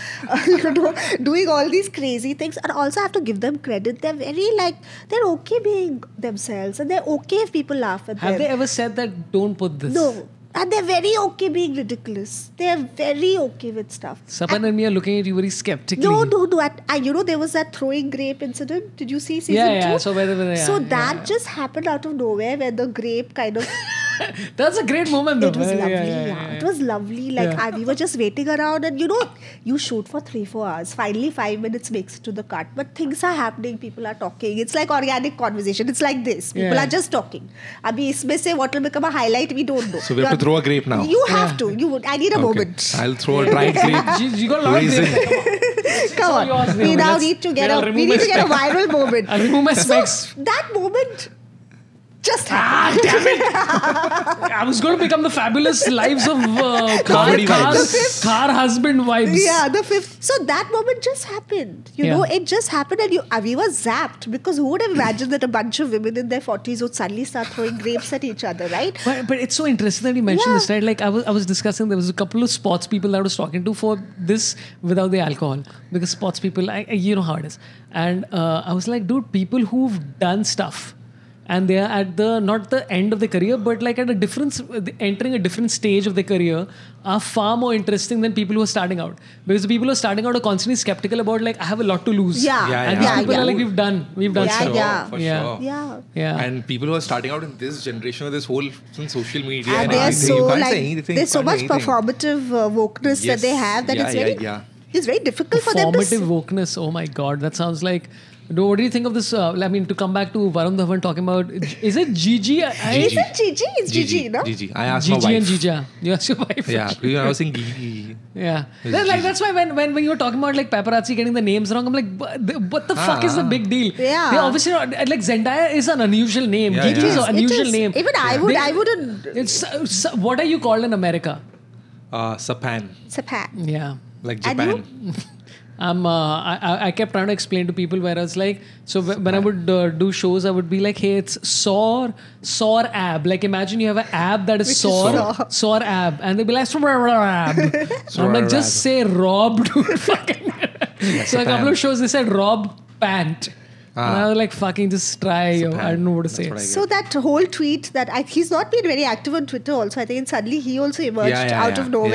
doing all these crazy things. And also I have to give them credit. They're very they're okay being themselves and they're okay if people laugh at them. Have they ever said that? Don't put this. No. And they're very okay being ridiculous. They're very okay with stuff. Sapan and me are looking at you very skeptically. No. There was that throwing grape incident. Did you see season 2? Yeah. So So that just happened out of nowhere where the grape kind of That's a great moment, though. It was lovely. Yeah. It was lovely. Like Yeah. we were just waiting around, and you shoot for 3-4 hours. Finally, 5 minutes makes it to the cut. But things are happening. People are talking. It's like organic conversation. It's like this. People Yeah. are just talking. Abhi isme se what will become a highlight, we don't know. So we have to throw a grape now. You have to. I need a moment. I'll throw a dried grape. You got a lot of Raisin. grapes. Come on. yours, We Naomi. now Let's- need to get I'll a remove my spec. viral moment. I'll remove my specs. That moment just happened. Damn it! I was going to become the fabulous lives of Comedy car vibes. husband vibes. Yeah, the fifth. So that moment just happened. You Yeah. know, it just happened, and we were zapped because who would have imagined that a bunch of women in their 40s would suddenly start throwing grapes at each other, right? But it's so interesting that you mentioned Yeah. this, right? Like I was discussing, there was a couple of sports people that I was talking to for this without the alcohol, because sports people, you know how it is. And I was like, dude, people who've done stuff and they are at not the end of their career, but like at entering a different stage of their career are far more interesting than people who are starting out. Because the people who are starting out are constantly skeptical about like, I have a lot to lose. Yeah. And these people are like, we've done Yeah, stuff. yeah. For Yeah. sure. Yeah. Yeah. And people who are starting out in this generation with this whole social media And and they're everything, so you can't like, say anything. there's so you much can't do anything. performative wokeness that Yes. they have that Yeah, it's yeah, very, yeah. it's very difficult for them to. Formative wokeness. Oh my God, that sounds like. What do you think of this? I mean, to come back to Varun Dhawan talking about, is it Gigi? Is it Gigi? It's Gigi, no? Gigi. I asked my Gigi and wife. Jija. You asked your wife. Yeah, because I was saying Gigi. Yeah. It's Like Gigi. that's why when you were talking about like paparazzi getting the names wrong, I'm like, what the fuck is the big deal? Yeah. They obviously not, like Zendaya is an unusual name. Yeah, Gigi is yeah. an unusual It is. name. Even I wouldn't. It's what are you called in America? Sapan, Sapan. Yeah. like And Japan. I kept trying to explain to people where I was like, so when I would do shows, I would be like, hey, it's sore ab. Like imagine you have an ab that is Which is sore ab, and they'd be like, sore ab. I'm like, just say Rob, dude. Fucking. So a couple of shows they said Rob Pant. And I was like, fucking just try. Yo. I don't know what to say. what I So that whole tweet that he's not been very active on Twitter also. I think suddenly he also emerged out of nowhere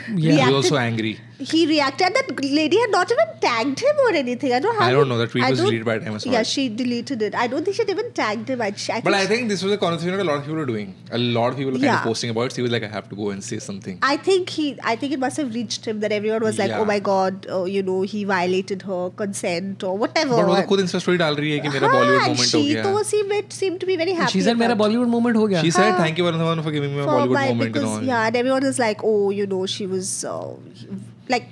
and He was reacted. also angry. He reacted. That lady had not even tagged him or anything. I don't know how. I don't know. That tweet was deleted by the time I saw Yeah, it. she deleted it. I don't think she'd even tagged him. I think this was a conversation that a lot of people were doing. A lot of people were kind of posting about it. So he was like, I have to go and say something. I think it must have reached him that everyone was like, Yeah. oh my god, he violated her consent or whatever. But वो तो खुद Insta story डाल रही है कि मेरा Bollywood and moment हो she गया. seemed to be very happy. She said, "मेरा about Bollywood moment हो गया." She said, thank you Varun Dhawan for giving me a Bollywood moment and because, all. yeah, and everyone is like, oh, she was like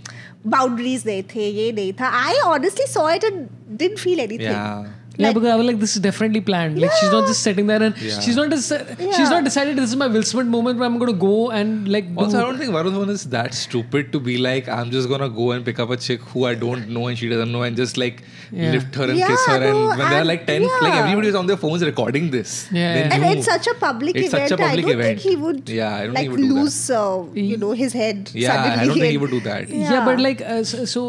boundaries there the, ye nahi tha. I honestly saw it and didn't feel anything. Yeah. Yeah, Like- because I was like, this is definitely planned. Like she's not just sitting there and Yeah. she's not decided this is my Will Smith moment where I'm going to go and like do. Also, I don't think Varun Dhawan is that stupid to be like, I'm just gonna go and pick up a chick who I don't know and she doesn't know and just like Yeah. lift her and Yeah, kiss her. no, And when there are like 10, like yeah. everybody is on their phones recording this. Yeah. They And knew. it's such a public It's event. such a public I don't event. think he would Yeah, I don't like think he would do lose his head Yeah, suddenly. I don't think he and- would do that. Yeah, but like, so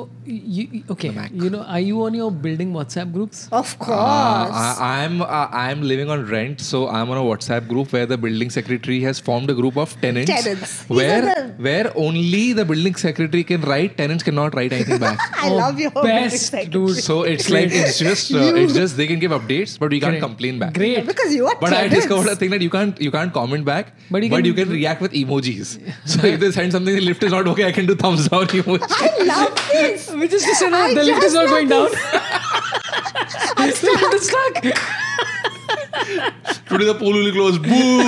okay, Mac. are you on your building WhatsApp groups? Of course. I'm living on rent, so I'm on a WhatsApp group where the building secretary has formed a group of tenants. Tenants. These are Where only the building secretary can write, tenants cannot write anything back. I love your best, building dude. So it's like it's just they can give updates, but we can't Great. complain back. Great. Because you are But I tenants. discovered a thing that you can't comment back, But but you you can- can react with emojis. So if they send something, the lift is not okay, I can do thumbs down emoji. I love this. Which is to say, I the lift is just not love going down. this. The lift is stuck. Today the pool will close. Boo!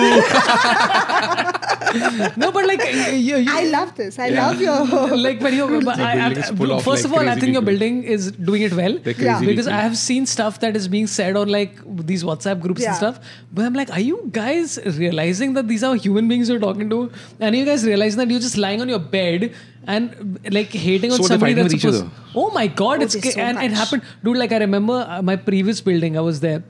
No, but like, I love this. I love your. like when you building is full of, first like, of all, I crazy think your people. building is doing it well. They're Yeah. crazy Because people. I have seen stuff that is being said on like these WhatsApp groups and Yeah. stuff. But I'm like, are you guys realizing that these are human beings you're talking to? And are you guys realizing that you're just lying on your bed and like hating on So they're somebody fighting that's with each supposed. other? Oh my god! Oh, It's there's so and it much. happened, dude. Like I remember my previous building. I was there.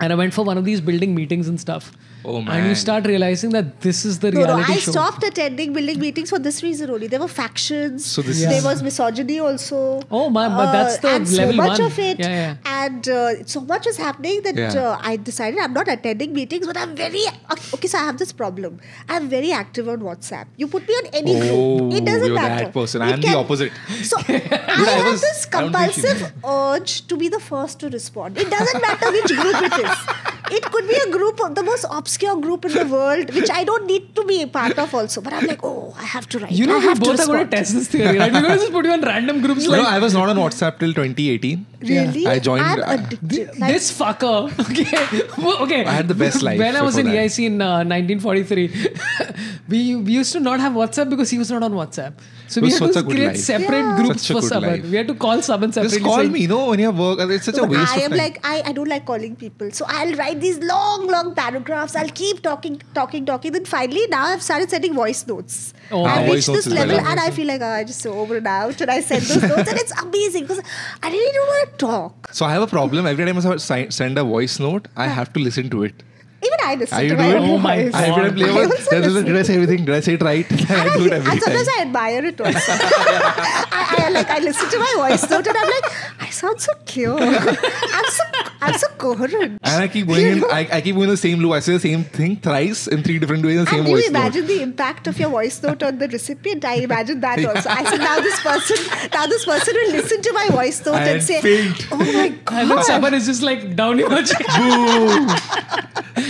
And I went for one of these building meetings and stuff. Oh, And you man. start realizing that this is the No, reality I show. stopped attending building meetings for this reason only. There were factions. So this there is- was misogyny also. Oh, but that's the and level so much one. of it. Yeah. And so much is happening that Yeah. I decided I'm not attending meetings, but I'm very okay. So I have this problem. I'm very active on WhatsApp. You put me on any group, it doesn't you're matter. that person. It I'm the can- opposite. So I have was- this I don't think she compulsive urge to be the first to respond. It doesn't matter which group it is. this. It could be a group of the most obscure group in the world, which I don't need to be a part of also. But I'm like, oh, I have to write. You know, I we have to both are going respond. to test this theory, right? We're going to just put you on random groups No, like I was not on WhatsApp till 2018. Really? I joined. I'm addicted. Like, this fucker. Okay. I had the best life When I was in before that. EIC in 1943, we used to not have WhatsApp because he was not on WhatsApp. So It we was had such to a good create life. separate Yeah. groups Such a for good Saban. life. We had to call Saban separately. Just call saying, me, when you have work. It's such a but waste I of am time. like, I don't like calling people. So I'll write these long paragraphs. I'll keep talking. Then finally, now I've started sending voice notes. Oh, I've voice reached notes this is level better. and I feel like, I just so over and out. And I send those notes and it's amazing because I really don't want to talk. So I have a problem. Every time I send a voice note, I have to listen to it. Even I listen Are to you my doing own Oh my voice. God. I every time play I over. also listen. Did I say everything? Did I say it right? I do it every And time. sometimes I admire it also. I listen to my voice note and I'm like, I sound so cute. I'm so coherent. And I keep going in. I keep going in the same loop. I say the same thing thrice in 3 different ways in the same And do you voice note. imagine the impact of your voice note on the recipient? I imagine that also. I said, now this person will listen to my voice note and And say, faint. oh my And then god. Saban is just like down your chin. Boom.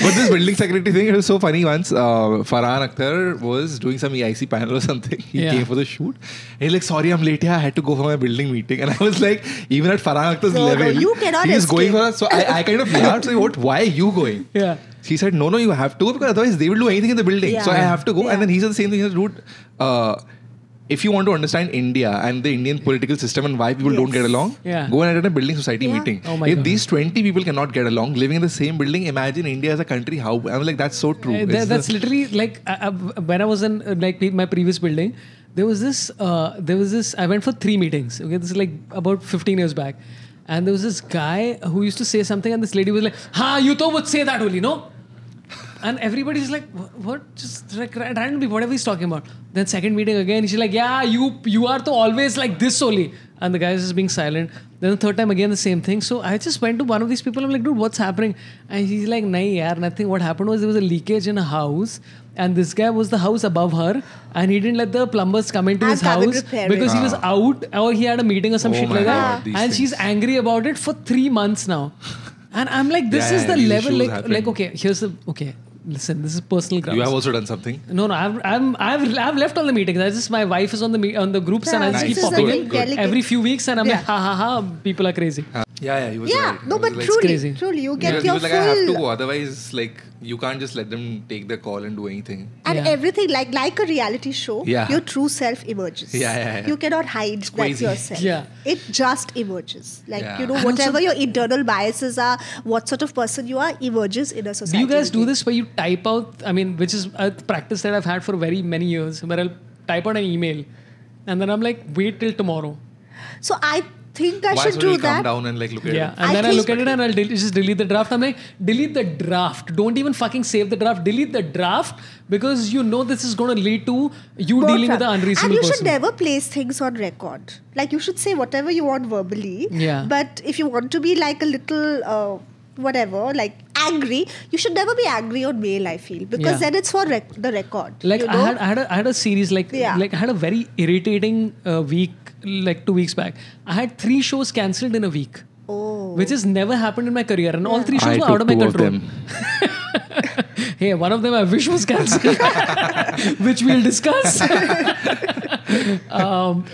But this building security thing, it was so funny once. Farhan Akhtar was doing some EIC panel or something. He Yeah. came for the shoot. And he's like, sorry, I'm late. Yeah, I had to go for my building meeting. And I was like, even at Farhan Akhtar's No, level, you cannot he is going escape. for us. So I kind of laughed. So why are you going? Yeah. He said, no, you have to go because otherwise they will do anything in the building. Yeah. So I have to go. Yeah. And then he said the same thing. He said, dude, if you want to understand India and the Indian political system and why people don't Yes. get along, Yeah. go and attend a building society Yeah. meeting. Oh my If God. these 20 people cannot get along living in the same building, imagine India as a country. How I'm like, that's so true. It's That's literally like when I was in like my previous building, there was this. I went for 3 meetings. Okay, this is like about 15 years back, and there was this guy who used to say something, and this lady was like, "Ha, you to would say that only, no?" And everybody's like, what? Just like randomly, whatever he's talking about. Then second meeting again, she's like, yeah, you are to always like this only. And the guy is just being silent. Then the third time again, the same thing. So I just went to one of these people. I'm like, dude, what's happening? And he's like, nahi yaar, nothing. What happened was there was a leakage in a house. And this guy was the house above her. And he didn't let the plumbers come into And his come and house repair because it. he was out or he had a meeting or some Oh shit my like God, that. these And she's things. angry about it for 3 months now. And I'm like, this Yeah, is the these level. issues Like, happen. okay, here's the, okay. Listen, this is personal grounds. You have also done something. No, I've left all the meetings. I just my wife is on the groups and I just Yeah, keep this is popping a in delicate- every few weeks and I'm Yeah. like, ha, people are crazy. Yeah, he was Yeah, right. no, He was but like, crazy. truly, you He get was, he your was like, I have to full go. Otherwise, like, you can't just let them take their call and do anything. and Yeah. everything like a reality show. Yeah. Your true self emerges. Yeah. You cannot hide that's crazy. yourself. Yeah. It just emerges. Like Yeah. you know, And whatever also- your internal biases are, what sort of person you are, emerges in a Do society. you guys do with this where you type out, I mean, which is a practice that I've had for very many years, where I'll type out an email and then I'm like, wait till tomorrow. So I think I Why should should do we calm that. down and like look at Yeah, it? and I then I think- look at it and I'll just delete the draft. I'm like, delete the draft. Don't even fucking save the draft. Delete the draft because you know this is going to lead to you More dealing with trouble. an unreasonable And you person. should never place things on record. Like you should say whatever you want verbally. Yeah. But if you want to be like a little whatever, like angry, you should never be angry on mail. I feel because Yeah. then it's for the record. Like you know? I had a series like Yeah. I had a very irritating week like 2 weeks back. I had 3 shows cancelled in a week. Oh. Which has never happened in my career, and all 3 shows I were took out of my 2 of control. them. Hey, one of them I wish was cancelled, which we'll discuss.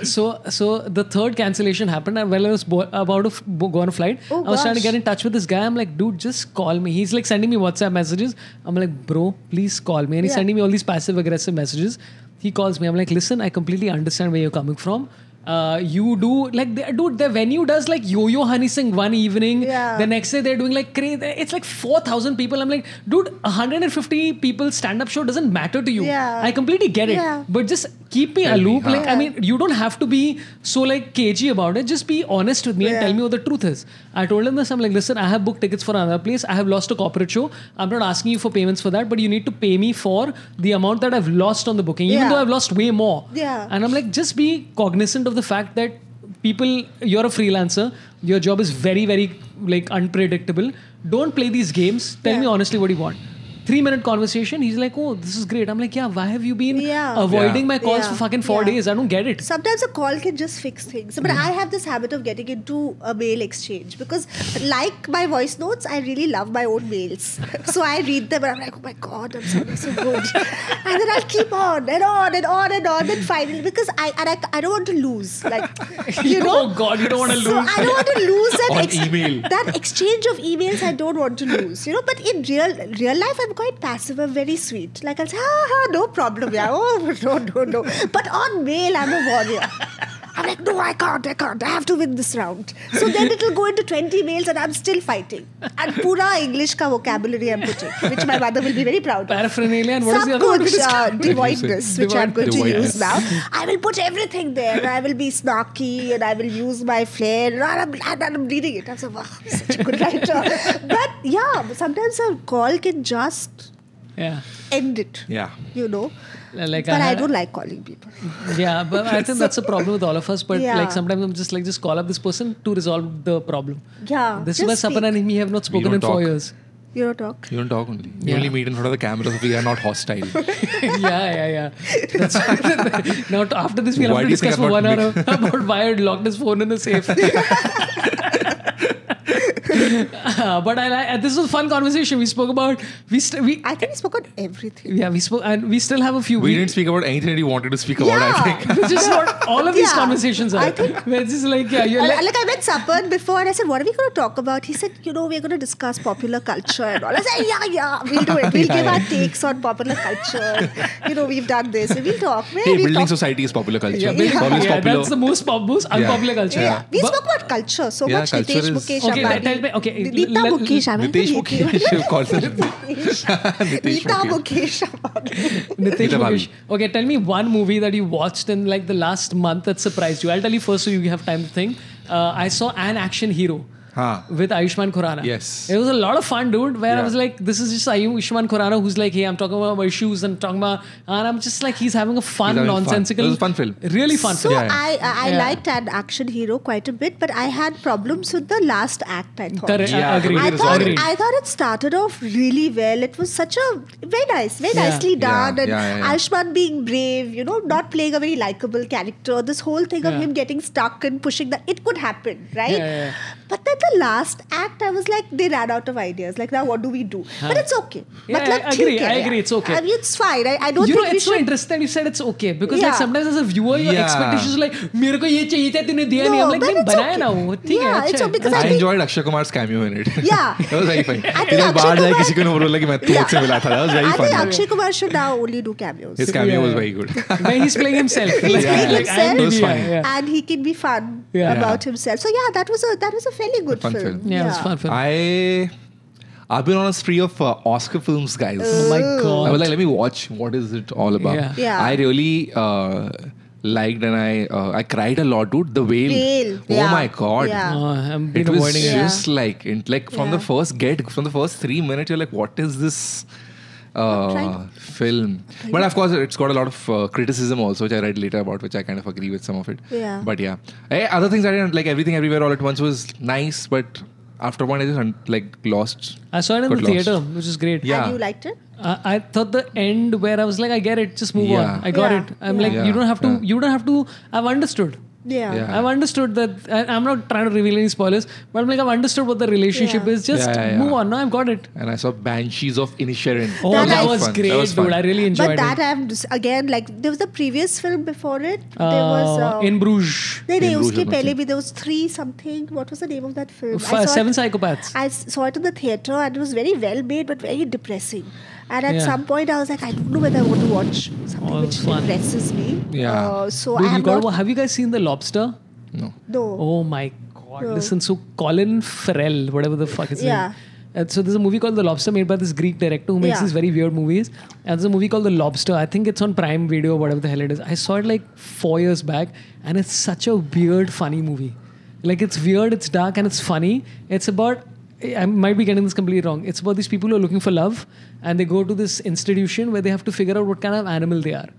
So the third cancellation happened, and while I was about to go on a flight, Oh, I was trying to gosh. get in touch with this guy. I'm like, dude, just call me. He's like sending me WhatsApp messages. I'm like, bro, please call me. And he's Yeah. sending me all these passive aggressive messages. He calls me. I'm like, listen, I completely understand where you're coming from. You do like, dude, the venue does like Yo-Yo Honey Singh one evening. Yeah. The next day they're doing like crazy. It's like 4,000 people. I'm like, dude, 150 people stand-up show doesn't matter to you. Yeah. I completely get it. Yeah. But just keep me Tell me, aloof. huh? Like, I mean, you don't have to be so like cagey about it. Just be honest with me and Yeah. tell me what the truth is. I told him this. I'm like, listen, I have booked tickets for another place. I have lost a corporate show. I'm not asking you for payments for that, but you need to pay me for the amount that I've lost on the booking, even Yeah. though I've lost way more. Yeah. And I'm like, just be cognizant of the fact that people, you're a freelancer. Your job is very, very like unpredictable. Don't play these games. Tell Yeah. me honestly what you want. 3-minute conversation. He's like, oh, this is great. I'm like, yeah, why have you been avoiding my calls for fucking 4 days? I don't get it. Sometimes a call can just fix things. But I have this habit of getting into a mail exchange because, like my voice notes, I really love my own mails. So I read them and I'm like, oh my God, I'm sounding so good. And then I'll keep on and on and on and on. And finally, because I don't want to lose. Like, you know? Oh God, you don't want to So lose. I don't want to lose On email. that exchange of emails. I don't want to lose, But in real life, I'm quite passive. I'm very sweet. Like I'll say, no problem, yeah. Oh no. But on mail, I'm a warrior. I'm like, no, I can't. I have to win this round. So then it'll go into 20 mails, and I'm still fighting. And pura English ka vocabulary I'm putting, which my mother will be very proud of. Paraphernalia and what is the other one? Devoidness, which I'm going to Devoidness. use now. I will put everything there. And I will be snarky and I will use my flair. And I'm reading it. I'm so, wow, I'm such a good writer. But yeah, sometimes a call can just Yeah. end it. Yeah. Like But I don't like calling people. Yeah, but I think that's a problem with all of us. But Yeah. like sometimes I'm just call up this person to resolve the problem. Yeah. This is why just Sapan speak. and me have not spoken don't in 4 talk. years. You don't talk. You don't talk only. You Yeah. only meet in front of the camera, so we are not hostile. yeah. That's now after this we'll Why have do to you think discuss for about 1 hour about why I locked his phone in the safe. But this was a fun conversation. We spoke about I think we spoke on everything. we spoke and we still have a few. We didn't speak about anything that you wanted to speak about, I think. Which is what all of these Yeah, conversations are. I think- Where it's just like you're Like I met Sapan before and I said, what are we going to talk about? He said, we're going to discuss popular culture and all. I said, yeah, we'll do it. We'll give our takes on popular culture. We've done this. We'll talk. Hey, building society is popular culture. Yeah, It's always popular. that's the most unpopular culture. Yeah. We But- spoke about culture so Yeah, much. culture Nitesh is- Mukesh Okay, Ambani. tell me- okay, Nita let- Mukesh. I meant Nitesh Niti. Mukesh calls it Nita Nitesh Mukesh. Mukesh Ambani. Nitesh Nita Mukesh. Bhavi. Okay, tell me one movie that you watched in like the last month that surprised you. I'll tell you first so you have time to think. I saw An Action Hero. With Ayushmann Khurrana. Yes. It was a lot of fun, dude, where I Yeah. was like, this is just Ayushmann Khurrana who's like, hey, I'm talking about my shoes and and I'm just like, he's having a fun, He's having fun. nonsensical. It was a fun film. Really fun So film. Yeah. I Yeah. liked An Action Hero quite a bit, but I had problems with the last act, I thought. Correct. Yeah, Agreed. I Agreed. I thought it started off really well. It was such a very Yeah. nicely done. And Yeah. Ayushmann being brave, not playing a very likable character. This whole thing of Yeah. him getting stuck and pushing it could happen, right? Yeah. But then the last act, I was like, they ran out of ideas. Like, now what do we do? But it's okay. Yeah, Matlab, I agree. theek hai, I agree. It's okay. I mean, it's fine. I don't You think know, we it's so should. interesting you said it's okay because like Yeah. sometimes as a viewer your Yeah. expectations are like मेरे को ये चाहिए था तूने दिया नहीं. I'm like but नहीं it's बनाया okay. ना वो ठीक है Yeah, अच्छा it's है. okay because I I think- enjoyed Akshay Kumar's cameo in it. Yeah. That was very funny. I think इधर Akshay बाहर जाए Kumar- किसी को नहीं बोला कि मैं तोड़ से मिला था. That was very I think funny. Akshay Kumar should now only do cameos. His cameo was Yeah. very good. When he's playing himself. He's playing like, himself. I'm It was the- funny. yeah. And he can be fun Yeah. about himself. So yeah, that was a fairly good Fun film. film. Yeah, it was fun film. I've been on a spree of Oscar films, guys. Oh my I god. was like, let me watch. What is it all about? Yeah. Yeah. I really liked and I cried a lot, dude. The Whale. Whale, Oh yeah. my god. Yeah. Oh, I'm been It was avoiding it. Yeah. just like from the Yeah. from the first 3 minutes, you're like, what is this trying- film? But of course, it's got a lot of criticism also, which I read later about, which I kind of agree with some of it. Yeah. But yeah, other things I didn't like. Everything Everywhere All at Once was nice, but after one, I just lost. I saw it in got the lost. theater, which is great. Yeah. And you liked it? I thought the end where I was like, I get it, just move Yeah. on. I got Yeah. it. I'm Yeah. like, Yeah. you don't have to. Yeah. You don't have to. I've understood. Yeah. Yeah. I've understood that. I'm not trying to reveal any spoilers, but I'm like, I've understood what the relationship Yeah. is. Just Yeah. move on. No, I've got it. And I saw Banshees of Inisherin. Oh, That that, I- was fun. great, That was fun. dude. I really enjoyed But that it. I'm again like there was the previous film before it. There was In Bruges. नहीं In Bruges उसके was पहले nothing. भी there was 3 something. What was the name of that film? I saw 7 it- Psychopaths. I saw it in the theater and it was very well made but very depressing. And at Yeah. some point I was like, I don't know whether I want to watch something Oh, which fun. depresses me. Yeah. So Dude, I you am got not. have you guys seen The Lobster? No. No. Oh my god! No. Listen, so Colin Farrell, whatever the fuck his Yeah. name. And so there's a movie called The Lobster made by this Greek director who makes Yeah. these very weird movies. And there's a movie called The Lobster. I think it's on Prime Video or whatever the hell it is. I saw it like 4 years back, and it's such a weird, funny movie. Like it's weird, it's dark, and it's funny. It's about. I might be getting this completely wrong. It's about these people who are looking for love, and they go to this institution where they have to figure out what kind of animal they are.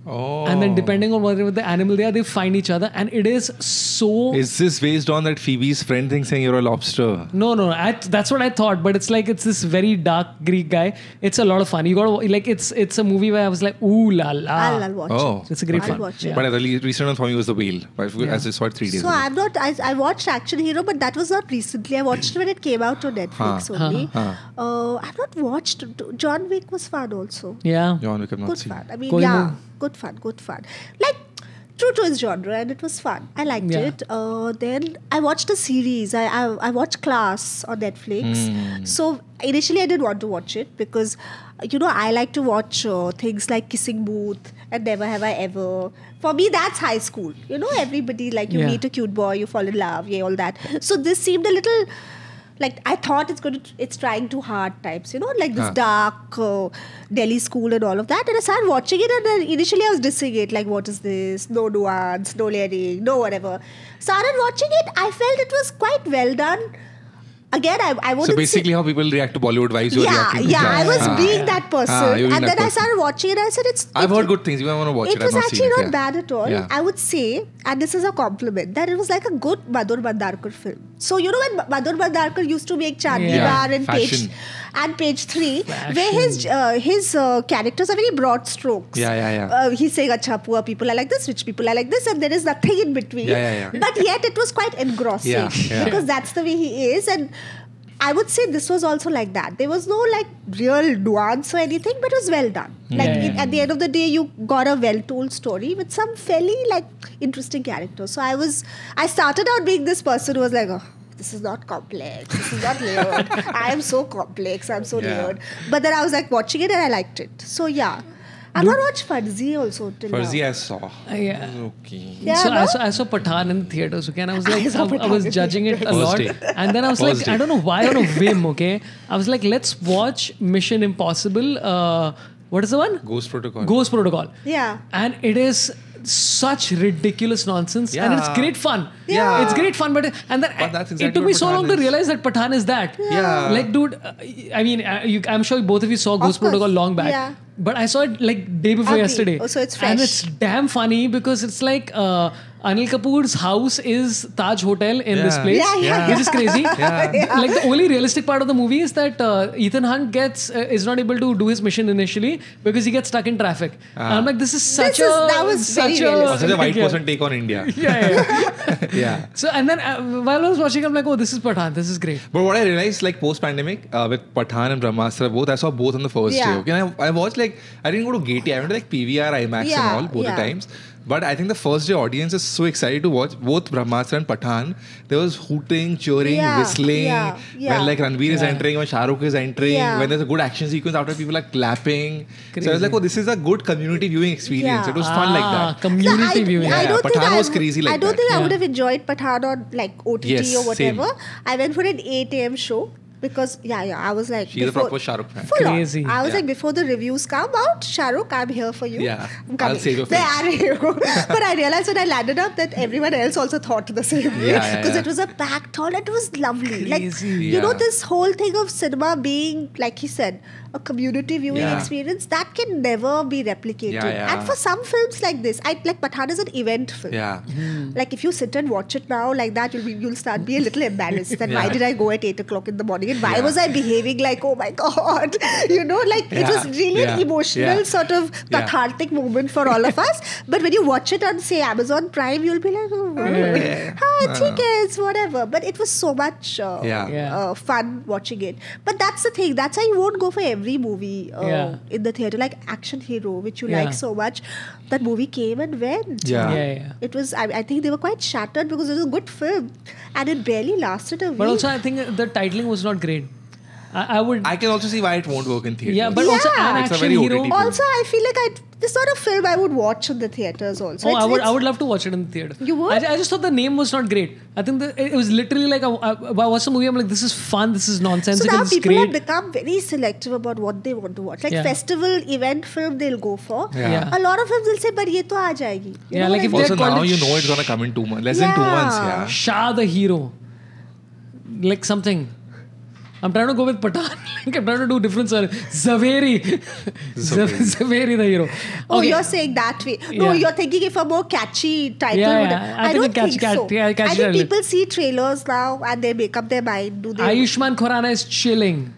Oh. And then depending on whatever the animal they are, they find each other. And it is so... Is this based on that Phoebe's friend thing saying you're a lobster? No. That's what I thought. But it's like, it's this very dark Greek guy. It's a lot of fun. You got to, like, it's a movie where I was like, ooh la la. I'll watch it. It's a great I'll fun. watch it. Yeah. But the recent one for me was The Whale. As I saw it 3 days So ago. I'm not. I watched Action Hero, but that was not recently. I watched it when it came out on Netflix only. I've not watched. John Wick was fun also. Yeah. John Wick, I've not Good seen. fun. I mean, Going yeah, on. good fun. Like true to his genre, and it was fun. I liked Yeah. it. Then I watched a series. I watched Class on Netflix. So initially I didn't want to watch it because I like to watch things like Kissing Booth and Never Have I Ever. For me, that's high school. Everybody like you Yeah. meet a cute boy, you fall in love, yeah, all that. So this seemed a little. Like I thought it's trying too hard types, like this dark Delhi school and all of that. And I started watching it, and then initially I was dissing it, like what is this? No nuance, no layering, no whatever. Started watching it, I felt it was quite well done. Again, I wouldn't So basically, how people react to Bollywood wives, you're reacting to I Class. was being that person, you're being and that then I person. started watching it. I said, I've heard good things. You might want to watch it. It I've was not actually seen it. not bad at all. Yeah. I would say, and this is a compliment, that it was like a good Madhur Bhandarkar film. So when Madhur Bhandarkar used to make Chandni Yeah. Bar and Fashion. Page 3, where his characters are very broad strokes. Yeah. He's saying, "Acha, poor people are like this, rich people are like this," and there is nothing in between. Yeah. But yet it was quite engrossing Yeah. because that's the way he is. And I would say this was also like that. There was no like real nuance or anything, but it was well done. Like at the end of the day, you got a well-told story with some fairly like interesting characters. So I started out being this person who was like, oh, this is not complex. This is not layered. I am so complex. I'm so layered. But then I was like watching it and I liked it. So yeah. I've not watched Farzi also till Farzi now. I saw. Yeah. Okay. Yeah, So no? I saw Pathan in the theaters, okay, and I was like, saw I was Pathaan in judging it a First lot, day. and then I was First like, day. I don't know why on a whim, okay, I was like, let's watch Mission Impossible. What is the one? Ghost Protocol. Ghost Protocol. Yeah. And it is such ridiculous nonsense, and it's Yeah. great fun. Yeah. It's great fun, but But that's it exactly took me what so long Pathaan to is. realize that Pathan is that. Yeah. Like, dude, I mean, I'm sure both of you saw Ghost course. Protocol long back. Yeah. But I saw it like day before Ugly. yesterday. Oh, so it's And fresh. it's damn funny because it's like Anil Kapoor's house is Taj Hotel in this Yeah. place, Yeah. which is crazy. Yeah. Like the only realistic part of the movie is that Ethan Hunt is not able to do his mission initially because he gets stuck in traffic. And I'm like, this is such that was very realistic. Such a white yeah. person take on India. Yeah. Yeah. So and then while I was watching, I'm like, oh, this is Pathan. This is great. But what I realized, like post-pandemic, with Pathan and Brahmastra both, I saw both on the first Yeah. day. Okay, and I watched like I didn't go to Gateway. I went to like PVR, IMAX, Yeah, and all both yeah. the times. But I think the first day audience is so excited to watch both Brahmastra and Pathan. There was hooting, cheering, Yeah, whistling. yeah. When like Ranveer is Yeah. entering, when Shah Rukh is entering, Yeah. when there's a good action sequence, after people are clapping. So I was Crazy. like, oh, this is a good community viewing experience. Yeah. It was fun like that. Community viewing. I Yeah, don't think Pathaan was crazy like I don't that. think I Yeah. would have enjoyed Pathaan on like OTT Yes, or whatever. same. I went for an 8 a.m. show because I was like She's a proper Shah Rukh fan. Full on. Crazy. I was Yeah. like, before the reviews come out, Shah Rukh, I'm here for you. Yeah. I'm coming. I'll save your Where face. are you? But I realized when I landed up that everyone else also thought the same way Yeah, because yeah. it was a packed hall. It was lovely. Like Crazy. you know, Yeah. this whole thing of cinema being, like he said, a community viewing Yeah. experience that can never be replicated. Yeah, yeah. And for some films like this, like Pathaan is an event film. Yeah. Like if you sit and watch it now like that, you'll start be a little embarrassed that why Yeah. did I go at 8 o'clock in the morning and why Yeah. was I behaving like, oh my god, like it was Yeah. really an Yeah. emotional Yeah. sort of Yeah. cathartic moment for all of us. But when you watch it on say Amazon Prime, you'll be like, it's whatever. But it was so much Yeah. fun watching it. But that's the thing. That's why you won't go for every movie in the theater. Like Action Hero, which you Yeah. like so much. That movie came and went. Yeah. Yeah. It was. I think they were quite shattered because it was a good film, and it barely lasted a week. But also, I think the titling was not great. I would. I can also see why it won't work in theaters. Yeah, but also Yeah. an It's a action very hero. OTT film. also, I feel like it's not a film I would watch in the theaters. Also, Oh, It's- I would love to watch it in the theater. You would? I just thought the name was not great. I think it was literally like I watched the movie. I'm like, this is fun. This is So nonsensical. now This is people have great. become very selective about what they want to watch. Like Yeah. festival event film, they'll go for. Yeah. A lot of films will say, "But ye to aa jayegi." You Yeah, know, like if Also They're called now it you know it's gonna come in 2 months. Less than 2 months, yeah. Shah the hero, like something. I'm trying to go with Pathan. Like, I'm trying to do different. Zaveri. Zaveri, the hero. Oh, Okay. you're saying that way. No, Yeah. you're thinking if a more catchy title. Yeah, would- yeah. I I think don't a catchy- think so. yeah, catchy I think title. people see trailers now and they make up their mind. Do they? Ayushmann Khurrana is chilling.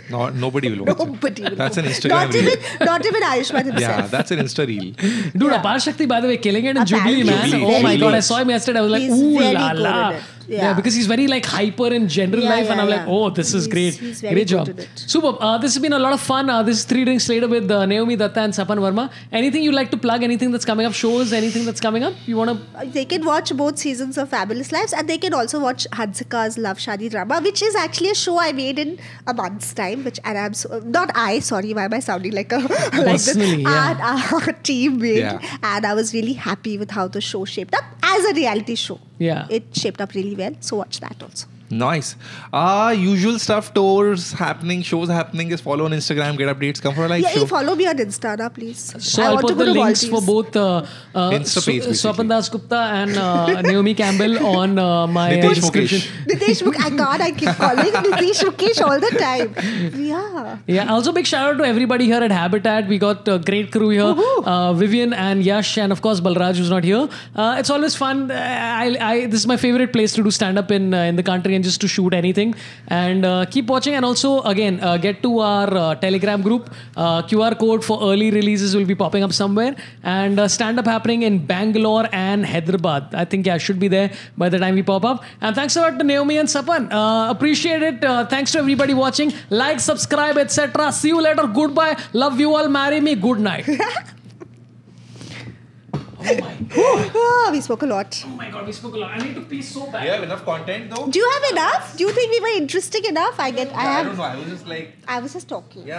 No, nobody will watch Nobody will it. That's an know. Instagram reel. Not even Ayushmann himself. Yeah, that's an Insta reel. Dude, Apar Shakti, by the way, killing it in Jubilee, man. Apparently, he's Oh my very god, I good. saw him yesterday. I was like, He's ooh very la good la. at it. Yeah. Yeah. Because he's very like hyper in general Yeah, life, and yeah, I'm like, yeah. oh, this is He's- great. he's very Great good job. at it. Super. This has been a lot of fun. This is 3 Drinks Later with Naomi Datta and Sapan Verma. Anything you'd like to plug? Anything that's coming up? Shows? Anything that's coming up? You want to? They can watch both seasons of Fabulous Lives and they can also watch Hansika's Love Shadi drama, which is actually a show I made in a month's time. Sorry, why am I sounding like a Personally, yeah. Our team made, Yeah. and I was really happy with how the show shaped up as a reality show. Yeah. It shaped up really well, so watch that also. Nice. Usual stuff, tours happening, shows happening. Just follow on Instagram, get updates, come for a live Yeah, show. follow me on Insta now, please. So I I'll want to put go the to links Maldives. for both Insta page, basically. Swapan Das Gupta and Naomi Campbell on my Nitesh description. Mukesh. Nitesh Mukesh. I keep calling Nitesh Mukesh all the time. Yeah. Yeah, also big shout out to everybody here at Habitat. We got a great crew here. Vivian and Yash and of course Balraj who's not here. It's always fun. This is my favorite place to do stand-up in the country and just to shoot anything. And keep watching, and also again get to our Telegram group. QR code for early releases will be popping up somewhere, and stand-up happening in Bangalore and Hyderabad. I think should be there by the time we pop up. And thanks a lot to Naomi and Sapan. Appreciate it. Thanks to everybody watching. Like, subscribe, etc. See you later. Goodbye. Love you all. Marry me. Good night. Oh, we spoke a lot. Oh my god, we spoke a lot. I need to pee so bad. You have enough content though? Do you have enough? Do you think we were interesting enough? I I have. don't know. I was just like. I was just talking. Yeah.